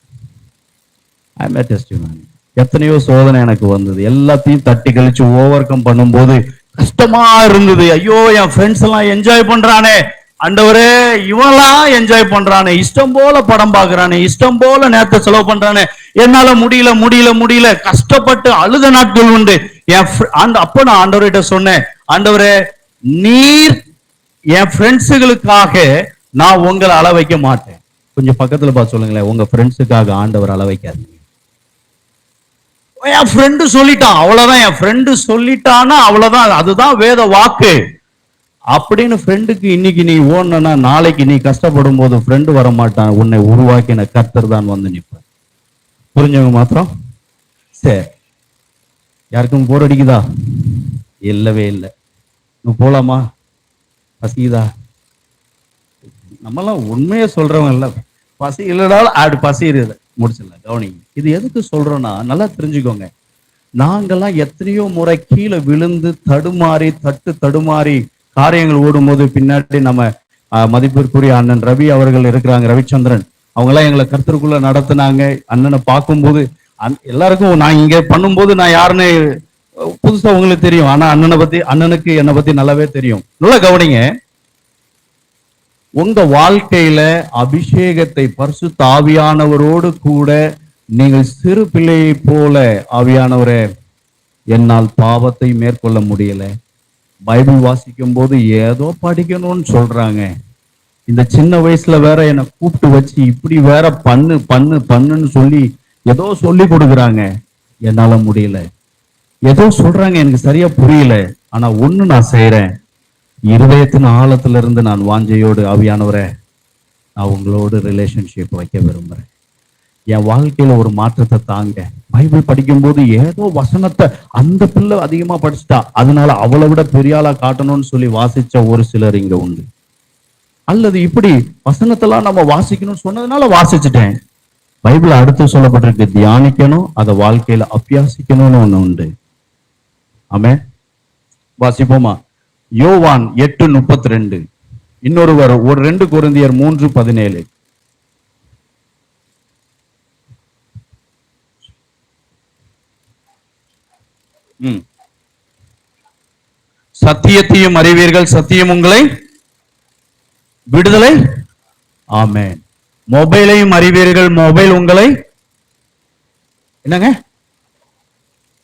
எத்தனையோ சோதனை எனக்கு வந்தது, எல்லாத்தையும் தட்டி கழிச்சு ஓவர் கம் பண்ணும்போது கஷ்டமா இருந்தது. ஐயோ என் ஃப்ரெண்ட்ஸ் எல்லாம் என்ஜாய் பண்றானே, ஆண்டவரே இவெல்லாம் என்ஜாய் பண்றானே, இஷ்டம் போல படம் பாக்குறானே, இஷ்டம் போல நேரத்தை செலவு பண்றானே, என்னால முடியல முடியல முடியல கஷ்டப்பட்டு அழுத நாட்கள் உண்டு. அப்ப நான் ஆண்டவர்கிட்ட சொன்னேன், ஆண்டவரே நீர் என் ஃப்ரெண்ட்ஸுகளுக்காக நான் உங்களை அள வைக்க மாட்டேன். கொஞ்சம் பக்கத்துல பார்த்து சொல்லுங்களேன், உங்க ஃப்ரெண்ட்ஸுக்காக ஆண்டவர் அள வைக்காதீங்க. என் ஃப்ரெண்டு சொல்லிட்டான் அவ்வளவுதான், என் ஃப்ரெண்டு சொல்லிட்டான்னா அவ்வளவுதான், அதுதான் வேத வாக்கு அப்படின்னு ஃப்ரெண்டுக்கு இன்னைக்கு நீ ஓடனா நாளைக்கு நீ கஷ்டப்படும் போது ஃப்ரெண்டு வர மாட்டான், உன்னை உருவாக்கின கர்த்தர் தான் வந்து நிற்பார். புரிஞ்சவங்க மாத்திரம் சரி. யாருக்கும் போர் அடிக்குதா? இல்லவே இல்லை. நீ போலாமா? பசிக்குதா? நம்மெல்லாம் உண்மையை சொல்றவங்க இல்ல, பசி இல்லடாலும் அப்படி பசி இருக்குது முடிச்சிடலாம். கவனிங்க, இது எதுக்கு சொல்றோம்னா நல்லா தெரிஞ்சுக்கோங்க. நாங்கெல்லாம் எத்தனையோ முறை கீழே விழுந்து தடுமாறி தடுமாறி காரியங்கள் ஓடும்போது பின்னாடி நம்ம மதிப்பிற்குரிய அண்ணன் ரவி அவர்கள் இருக்கிறாங்க, ரவிச்சந்திரன், அவங்க எல்லாம் எங்களை கர்த்தருக்குள்ள நடத்தினாங்க. அண்ணனை பார்க்கும்போது எல்லாருக்கும் நான் இங்க பண்ணும்போது நான் யாருன்னு புதுசா உங்களுக்கு தெரியும், ஆனா அண்ணனுக்கு என்னை பத்தி நல்லாவே தெரியும். நல்லா கவனிங்க, உங்க வாழ்க்கையில அபிஷேகத்தை பரிசுத்த ஆவியானவரோடு கூட நீங்கள் சிறு பிள்ளையை போல, ஆவியானவரே என்னால் பாவத்தை மேற்கொள்ள முடியல, பைபிள் வாசிக்கும் போது ஏதோ படிக்கணும்னு சொல்றாங்க, இந்த சின்ன வயசுல வேற என்னை கூப்பிட்டு வச்சு இப்படி வேற பண்ணுன்னு சொல்லி ஏதோ சொல்லி கொடுக்குறாங்க, என்னால முடியல, ஏதோ சொல்றாங்க எனக்கு சரியா புரியல, ஆனா ஒண்ணு நான் செய்யறேன், இருதயத்தின் ஆழத்துல இருந்து நான் வாஞ்சையோடு ஆவியானவரே நான் உங்களோடு ரிலேஷன்ஷிப் வைக்க விரும்புறேன், என் வாழ்க்கையில ஒரு மாற்றத்தை தாங்க. பைபிள் படிக்கும்போது ஏதோ வசனத்தை அந்த பிள்ளை அதிகமா படிச்சுட்டா அதனால அவளை விட பெரிய ஆளா காட்டணும்னு சொல்லி வாசிச்ச ஒரு சிலர் இங்க உண்டு. அல்லது இப்படி வசனத்தெல்லாம் நம்ம வாசிக்கணும்னு சொன்னதுனால வாசிச்சுட்டேன். பைபிள் அடுத்து சொல்லப்பட்டிருக்கு, தியானிக்கணும், அதை வாழ்க்கையில அபியாசிக்கணும்னு ஒண்ணு உண்டு. ஆமென். வாசிப்போமா? யோவான் 8:32. இன்னொருவர் 2 கொரிந்தியர் 3:17. சத்தியத்தையும் அறிவீர்கள், சத்தியம் உங்களை விடுதலை. ஆமென். மொபைலையும் அறிவீர்கள், மொபைல் உங்களை என்னங்க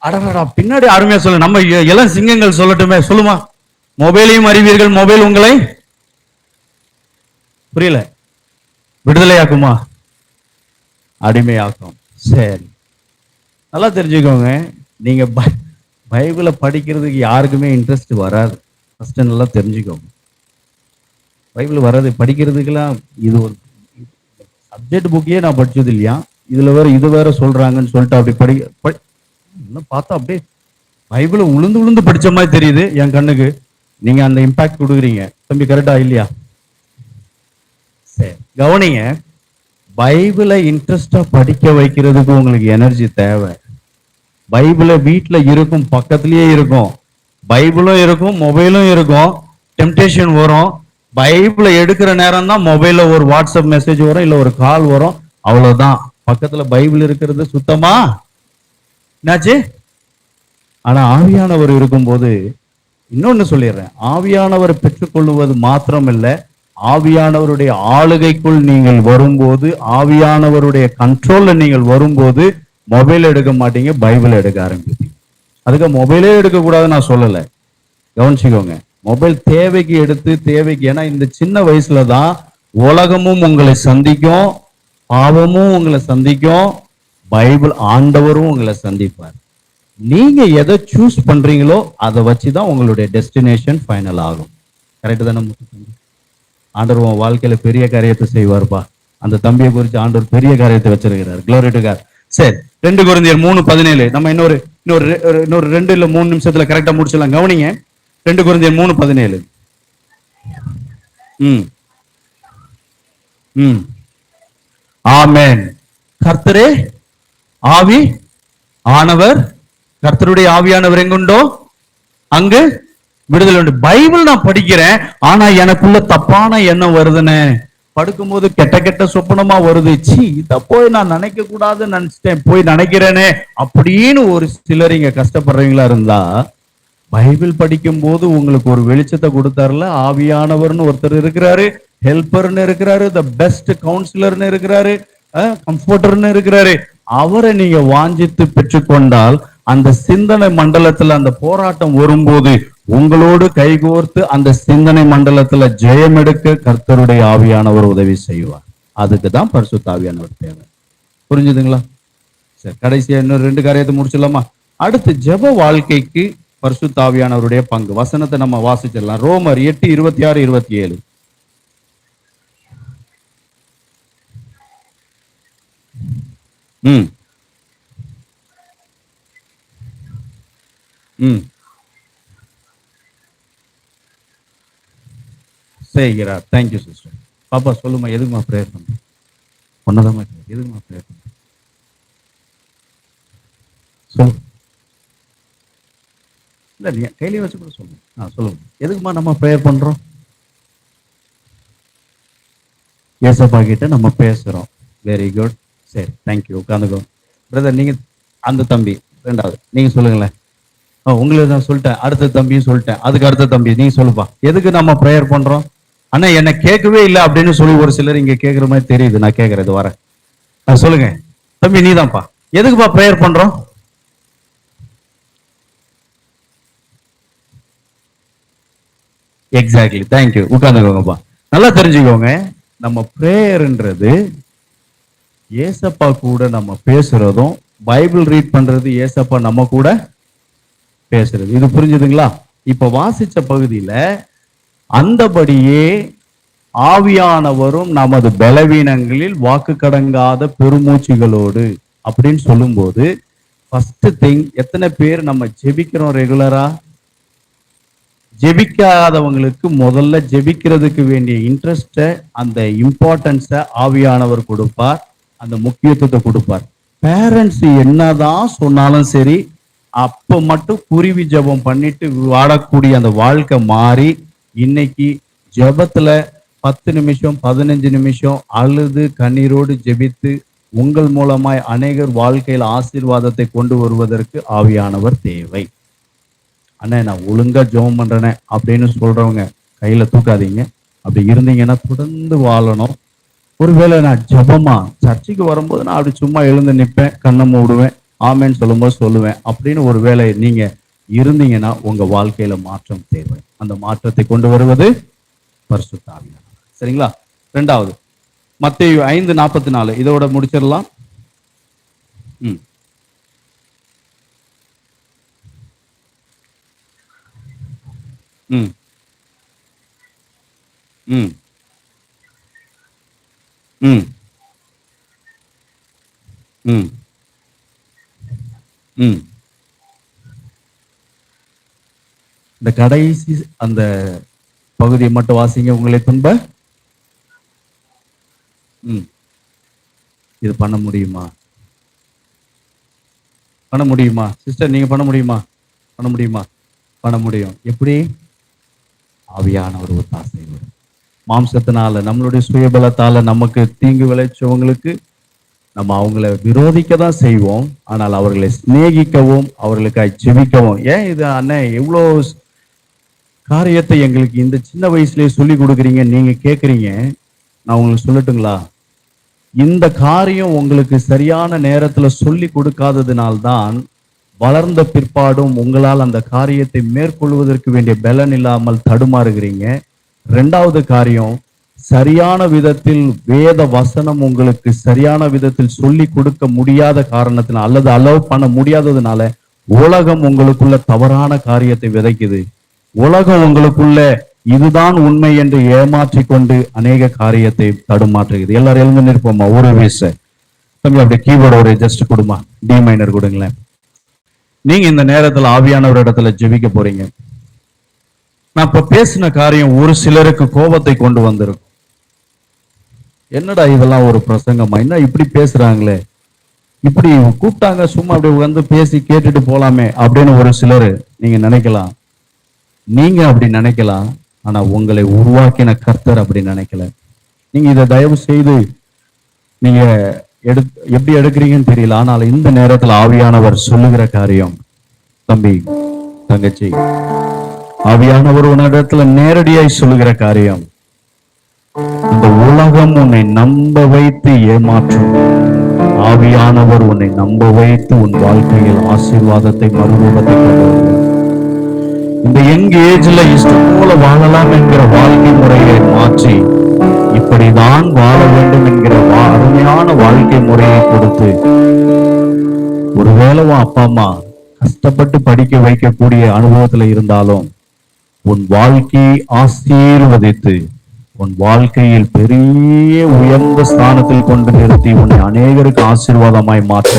அடடா, பின்னாடி அருமையா சொல்லு. நம்ம இளம் சிங்கங்கள் சொல்லட்டுமே, சொல்லுமா. மொபைலையும் அறிவீர்கள், மொபைல் உங்களை புரியல விடுதலையாக்குமா, அடிமையாக்கும். சரி, நல்லா தெரிஞ்சுக்கோங்க. நீங்க பைபிளை படிக்கிறதுக்கு யாருக்குமே இன்ட்ரெஸ்ட் வராது. ஃபர்ஸ்ட் நல்லா தெரிஞ்சுக்கோங்க. பைபிள் வராது படிக்கிறதுக்கெல்லாம். இது ஒரு சப்ஜெக்ட் புக்கையே நான் படிச்சது இல்லையா, இதுல வேற இது வேற சொல்றாங்கன்னு சொல்லிட்டு அப்படி இன்னும் பார்த்தா அப்படியே பைபிளை உளுந்து உளுந்து படிச்ச மாதிரி தெரியுது என் கண்ணுக்கு. நீங்க அந்த இம்பாக்ட் கொடுக்குறீங்க தம்பி, கரெக்டா இல்லையா? சரி, கவனிங்க. பைபிளை இன்ட்ரெஸ்டா படிக்க வைக்கிறதுக்கு உங்களுக்கு எனர்ஜி தேவை. பைபிளை வீட்டுல இருக்கும், பக்கத்திலேயே இருக்கும், பைபிளும் இருக்கும், மொபைலும் இருக்கும். டெம்டேஷன் வரும். பைபிளை எடுக்கிற நேரம் தான் மொபைல்ல ஒரு வாட்ஸ்அப் மெசேஜ் வரும், இல்ல ஒரு கால் வரும், அவ்வளவுதான். பக்கத்துல பைபிள் இருக்கிறது சுத்தமா என்னாச்சு? ஆனா ஆவியானவர் இருக்கும்போது இன்னொன்னு சொல்லிடுறேன். ஆவியானவர் பெற்றுக்கொள்வது மாத்திரம் இல்ல, ஆவியானவருடைய ஆளுகைக்குள் நீங்கள் வரும்போது, ஆவியானவருடைய கண்ட்ரோல்ல நீங்கள் வரும்போது மொபைல் எடுக்க மாட்டீங்க, பைபிள் எடுக்க ஆரம்பிப்பீங்க. அதுக்கு மொபைலே எடுக்க கூடாதுன்னு நான் சொல்லலை, கவனிச்சுக்கோங்க. மொபைல் தேவைக்கு எடுத்து, தேவைக்கு. ஏன்னா இந்த சின்ன வயசுல தான் உலகமும் உங்களை சந்திக்கும், பாவமும் உங்களை சந்திக்கும், பைபிள் ஆண்டவரும் உங்களை சந்திப்பார். நீங்க எதை சூஸ் பண்றீங்களோ அதை வச்சுதான் உங்களுடைய டெஸ்டினேஷன் ஃபைனல் ஆகும். கரெக்ட் தானே? ஆண்டவர் உன் வாழ்க்கையில பெரிய காரியத்தை செய்வார்ப்பா. அந்த தம்பியை குறித்து ஆண்டவர் பெரிய காரியத்தை வச்சிருக்கிறார். Glory to God. சரி, 2 கொரிந்தியர் 3:17 நம்ம இன்னொரு 2 இல்ல 3 நிமிஷத்துல கரெக்டா முடிச்சிடலாம். கவனிங்க, 2 கொரிந்தியர் 3:17. ஆமென். கர்த்தரே ஆவி ஆனவர், கர்த்தருடைய ஆவியானவர் எங்குண்டோ அங்கு விடுதலை உண்டு. பைபிள் நான் படிக்கிறேன், ஆனா எனக்குள்ள தப்பான எண்ணம் வருதுன்னு. படுக்கும்போது கெட்ட கெட்ட சொப்பனமா வருது. இத போய் நான் நினைக்க கூடாதுன்னு நினைச்சிட்டேன், போய் நினைக்கிறேனே அப்படின்னு ஒரு சிலர் இங்க கஷ்டப்படுறீங்களா இருந்தா, பைபிள் படிக்கும் போது உங்களுக்கு ஒரு வெளிச்சத்தை கொடுத்தாருல, ஆவியானவர்னு ஒருத்தர் இருக்கிறாரு, ஹெல்பர்னு இருக்கிறாரு, த பெஸ்ட் கவுன்சிலர்னு இருக்கிறாரு, கம்ஃபர்டர்னு இருக்கிறாரு. அவரை நீங்க வாஞ்சித்து பெற்றுக்கொண்டால் அந்த சிந்தனை மண்டலத்துல அந்த போராட்டம் வரும்போது உங்களோடு கைகோர்த்து அந்த சிந்தனை மண்டலத்துல ஜெயம் எடுக்க கர்த்தருடைய ஆவியானவர் உதவி செய்வார். அதுக்கு தான் பரிசுத்த ஆவியானவர் தேவை. புரிஞ்சுதுங்களா? சரி, கடைசியா இன்னொரு 2 காரியத்தை முடிச்சிடலாமா? அடுத்து ஜெப வாழ்க்கைக்கு பரிசுத்த ஆவியானவருடைய பங்கு. வசனத்தை நம்ம வாசிச்சிடலாம். ரோமர் 8:26-27. செய்கிறார். Thank you sister. பாப்பா சொல்லுமா, எதுக்குமா பிரேயர் பண்ற? ஒன்னதாமா, எதுக்குமா பிரேயர் பண்ற? சொல்லு. இல்ல நீ கையிலே வச்சு கூட சொல்லுங்க. சொல்லுங்க, எதுக்குமா நம்ம பிரேயர் பண்றோம்? ஏசப்பா கிட்ட நம்ம பேசுறோம். Very good. சரி, தேங்க்யூ. உட்காந்துக்கோ. பிரதர், நீங்க அந்த தம்பி 2வது நீங்க சொல்லுங்களேன். உங்களுக்கு நான் சொல்லிட்டேன், அடுத்த தம்பியும் சொல்லிட்டேன், அதுக்கு அடுத்த தம்பி நீங்க சொல்லுப்பா. எதுக்கு நம்ம ப்ரேயர் பண்றோம்? ஆனா என்ன கேட்கவே இல்லை அப்படின்னு சொல்லி ஒரு சிலர் இங்க கேட்கிற மாதிரி தெரியுது. நான் கேட்கறது வரேன். சொல்லுங்க தம்பி, நீதான்ப்பா. எதுக்குப்பா ப்ரேயர் பண்றோம்? Exactly, thank you. உட்காந்துக்கோங்கப்பா. நல்லா தெரிஞ்சுக்கோங்க, நம்ம ப்ரேயர்ன்றது ஏசப்பா கூட நம்ம பேசுறதும், பைபிள் ரீட் பண்றது ஏசப்பா நம்ம கூட பேசுறது. இது புரிஞ்சுதுங்களா? இப்ப வாசிச்ச பகுதியில அந்தபடியே ஆவியானவரும் நமது பலவீனங்களில் வாக்கு கடங்காத பெருமூச்சுகளோடு அப்படின்னு சொல்லும்போது, ஃபர்ஸ்ட் திங், எத்தனை பேர் நம்ம ஜெபிக்கிறோம் ரெகுலரா? ஜெபிக்காதவங்களுக்கு முதல்ல ஜெபிக்கிறதுக்கு வேண்டிய இன்ட்ரெஸ்ட, அந்த இம்பார்ட்டன்ஸை ஆவியானவர் கொடுப்பார், அந்த முக்கியத்துவத்தை கொடுப்பார். பேரண்ட்ஸ் என்னதான் சொன்னாலும் சரி, அப்ப மட்டும் குருவி ஜெபம் பண்ணிட்டு வாழக்கூடிய அந்த வாழ்க்கை மாறி, இன்னைக்கு ஜெபத்துல 10 நிமிஷம் 15 நிமிஷம் அழுது கண்ணீரோடு ஜெபித்து உங்கள் மூலமாய் அநேகர் வாழ்க்கையில் ஆசீர்வாதத்தை கொண்டு வருவதற்கு ஆவியானவர் தேவை. அண்ணா நான் ஒழுங்கா ஜெபம் பண்றேனே அப்படின்னு சொல்றவங்க கையில தூக்காதீங்க. அப்படி இருந்தீங்கன்னா தொடர்ந்து வாழணும். ஒருவேளை நான் ஜெபமா சர்ச்சைக்கு வரும்போது நான் அப்படி சும்மா எழுந்து நிற்பேன், கண்ணை மூடுவேன், ஆமேன்னு சொல்லும்போது சொல்லுவேன் அப்படின்னு ஒரு வேளை நீங்க இருந்தீங்கன்னா உங்க வாழ்க்கையில மாற்றம் தேவை. அந்த மாற்றத்தை கொண்டு வருவது பரிசுத்த ஆவியானவர். சரிங்களா? ரெண்டாவது மத்தேயு 5:44 இதோட முடிச்சிடலாம். ம் ம் ம் ம் ம் ம் இந்த கடைசி அந்த பகுதியை மட்டும் வாசிங்க. உங்களை துன்ப இது பண்ண முடியுமா? பண்ண முடியுமா சிஸ்டர்? நீங்க பண்ண முடியுமா? பண்ண முடியுமா? பண்ண முடியும். எப்படி? ஆவியானவர் ஒத்தாசை. மாம்சத்தினால நம்மளுடைய சுயபலத்தால நமக்கு தீங்கு விளைச்சவங்களுக்கு நம்ம அவங்கள விரோதிக்க தான் செய்வோம். ஆனால் அவர்களை சிநேகிக்கவும் அவர்களுக்காக ஜெபிக்கவும். ஏன் இது அண்ணன் எவ்வளோ காரியத்தை எங்களுக்கு இந்த சின்ன வயசுலயே சொல்லி கொடுக்குறீங்க நீங்க கேட்குறீங்க. நான் உங்களுக்கு சொல்லட்டுங்களா? இந்த காரியம் உங்களுக்கு சரியான நேரத்துல சொல்லி கொடுக்காததினால்தான் வளர்ந்த பிற்பாடும் உங்களால் அந்த காரியத்தை மேற்கொள்வதற்கு வேண்டிய பலன் இல்லாமல் தடுமாறுகிறீங்க. ரெண்டாவது காரியம், சரியான விதத்தில் வேத வசனம் உங்களுக்கு சரியான விதத்தில் சொல்லி கொடுக்க முடியாத காரணத்தினால் அல்லது அலோவ் பண்ண முடியாததுனால உலகம் உங்களுக்குள்ள தவறான காரியத்தை விதைக்குது. உலகம் உங்களுக்குள்ள இதுதான் உண்மை என்று ஏமாற்றி கொண்டு அநேக காரியத்தை தடுமாற்றுகிறது. எல்லாரும் எழுந்து நிற்போமா? ஒரு வீச தம்பி அப்படியே கீபோர்டு ஒரு ஜஸ்ட் கொடுமா, டி மைனர் கொடுங்களேன். நீங்க இந்த நேரத்துல ஆவியானவர் இடத்துல ஜெபிக்க போறீங்க. நான் இப்ப பேசின காரியம் ஒரு சிலருக்கு கோபத்தை கொண்டு வந்திருக்கும். என்னடா இதெல்லாம் ஒரு பிரசங்கமா, என்ன இப்படி பேசுறாங்களே, இப்படி கூப்பிட்டாங்க சும்மா அப்படி வந்து பேசி கேட்டுட்டு போலாமே அப்படின்னு ஒரு சிலர் நீங்க நினைக்கலாம். நீங்க அப்படி நினைக்கலாம். ஆனா உங்களை உருவாக்கின கர்த்தர் அப்படி நினைக்கல. நீங்க இதை தயவு செய்து நீங்க எப்படி எடுக்கிறீங்கன்னு தெரியல. ஆனால் இந்த நேரத்தில் ஆவியானவர் சொல்லுகிற காரியம், தம்பி தங்கச்சி, ஆவியானவர் உன்னிடத்துல நேரடியாய் சொல்லுகிற காரியம், இந்த உலகம் உன்னை நம்ப வைத்து ஏமாற்றும், ஆவியானவர் உன்னை நம்ப வைத்து உன் வாழ்க்கையில் ஆசீர்வாதத்தை மறுரூபத்தை கொண்டு வருவார். இந்த யங் ஏஜ்ல இஷ்டம் போல வாழலாம் என்கிற வாழ்க்கை முறையை மாற்றி இப்படிதான் வாழ வேண்டும் என்கிற அருமையான வாழ்க்கை முறையை கொடுத்து, ஒருவேளை அப்பா அம்மா கஷ்டப்பட்டு படிக்க வைக்கக்கூடிய அனுபவத்துல இருந்தாலும் உன் வாழ்க்கையை ஆசீர்வதித்து உன் வாழ்க்கையில் பெரிய உயர்ந்த ஸ்தானத்தில் கொண்டு நிறுத்தி உன்னை அநேகருக்கு ஆசீர்வாதமாய் மாற்ற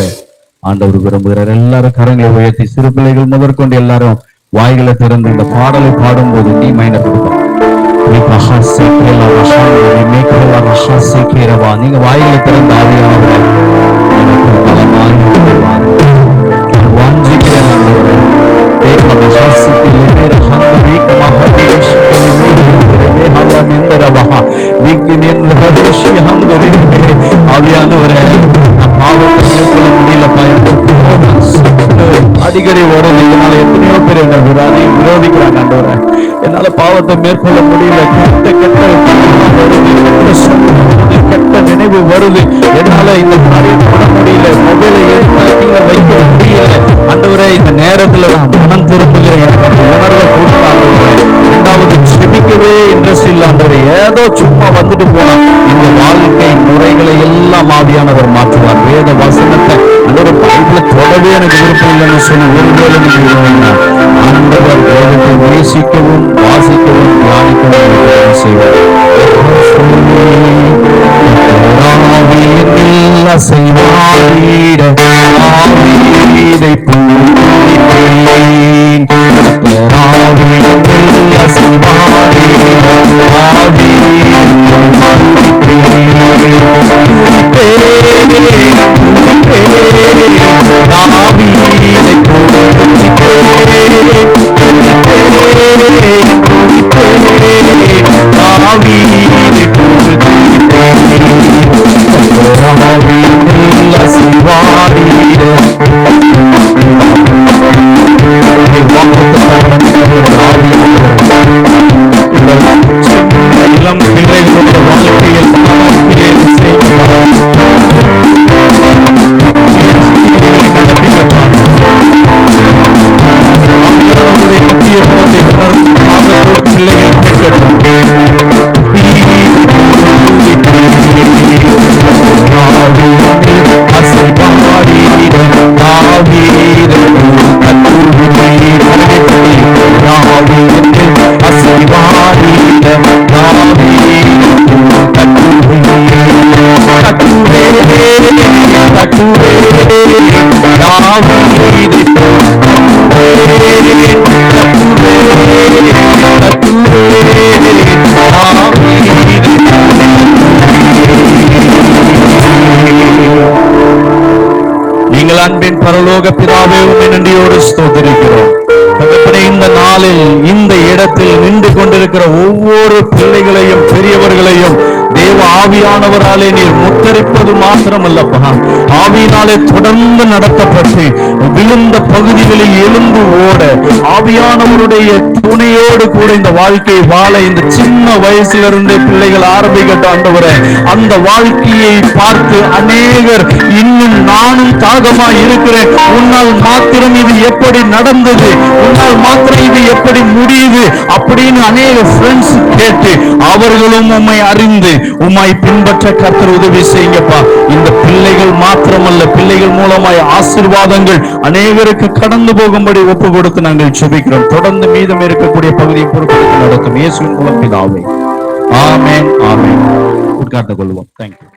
ஆண்டவர் விரும்புகிறார். எல்லாரும் கரங்களை உயர்த்தி, சிறு பிள்ளைகள் முதற்கொண்டு எல்லாரும் வாய்களை திறந்து இந்த பாடலை பாடும்போது டி மைனர் கொடுப்போம். நீங்க வாயில திறந்த ஆவியானவரை எனக்கு பலமாய் வாஞ்சிக்கிறேன். ஆவியானவரை பாவத்தை முடியலப்பா, அடிக்கடி வருது. இதனால எத்தனையோ பேர் என்ன விரோதிக்கிறாங்க. ஆண்டவரே, என்னால பாவத்தை மேற்கொள்ள முடியல, கெட்ட நினைவு வருது, என்னால இந்த காரியம் பண்ண முடியல, மொபைலை எடுத்து வைக்க முடியல. ஆண்டவரே, இந்த நேரத்துல நான் மனம் திரும்புகிறேன், எனக்கு அந்த உணர்வை கொடுத்தாங்க. இரண்டாவது, செபிக்கவே இன்ட்ரெஸ்ட் இல்ல ஆண்டவரே, ஏதோ சும்மா வந்துட்டு போனா இந்த வாழ்க்கை முறைகளை எல்லாம் ஆவியானவர் மாற்றுவார். வேத வசனத்தை ஆண்டவர் பைபிள தொடவே எனக்கு விருப்பம் இல்லைன்னு சொல்லி ஒருவேளை நீங்க ஆண்டவர் வேதத்தை நேசிக்கவும் வாசிக்கவும் தியானிக்கவும் செய்வார். செய்வாரிட ஆவியை பூமிப்பேன் தாவீது நீங்கள் அன்பின் பரலோக பிதாவே உம்மை நன்றியோடு ஸ்தோத்திரிக்கிறோம். தகப்பனே, இந்த நாளில் இந்த இடத்தில் நின்று கொண்டிருக்கிற ஒவ்வொரு பிள்ளைகளையும் பெரியவர்களையும் தேவ ஆவியானவராலே நீர் முத்தரிப்பது மாத்திரமல்லப்பா, ஆவியினாலே தொடர்ந்து நடத்தப்பட்டு விழுந்த பகுதிகளில் எழுந்து ஓட ஆவியானவருடைய துணையோடு கூட இந்த வாழ்க்கையை வாழ இந்த சின்ன வயசிலிருந்தே பிள்ளைகள் ஆரம்பிக்கட்டும் ஆண்டவரே. அந்த வாழ்க்கையை பார்த்து அநேகர் இன்னும் நானும் தாகமாய் இருக்கிறேன், உன்னால் மாத்திரம் இது எப்படி நடந்தது, உன்னால் மாத்திரம் இது எப்படி முடியுது அப்படின்னு அநேக ஃப்ரெண்ட்ஸ் கேட்டு அவர்களும் உம்மை அறிந்து உம்மை பின்பற்ற கர்த்தர் உதவி செய்யுங்கப்பா. இந்த பிள்ளைகள் மாத்திரமல்ல, பிள்ளைகள் மூலமாய் ஆசீர்வாதங்கள் அநேகருக்கு கடந்து போகும்படி ஒப்பு கொடுத்து நாங்கள் ஜெபிக்கிறோம். தொடர்ந்து மீதம் இருக்கக்கூடிய பகுதியை பொறுப்பெடுத்து நடத்தும் இயேசுவின் மூலம் பிதாவே. ஆமென், ஆமென். உட்கார்ந்து கொள்வோம். தேங்க்யூ.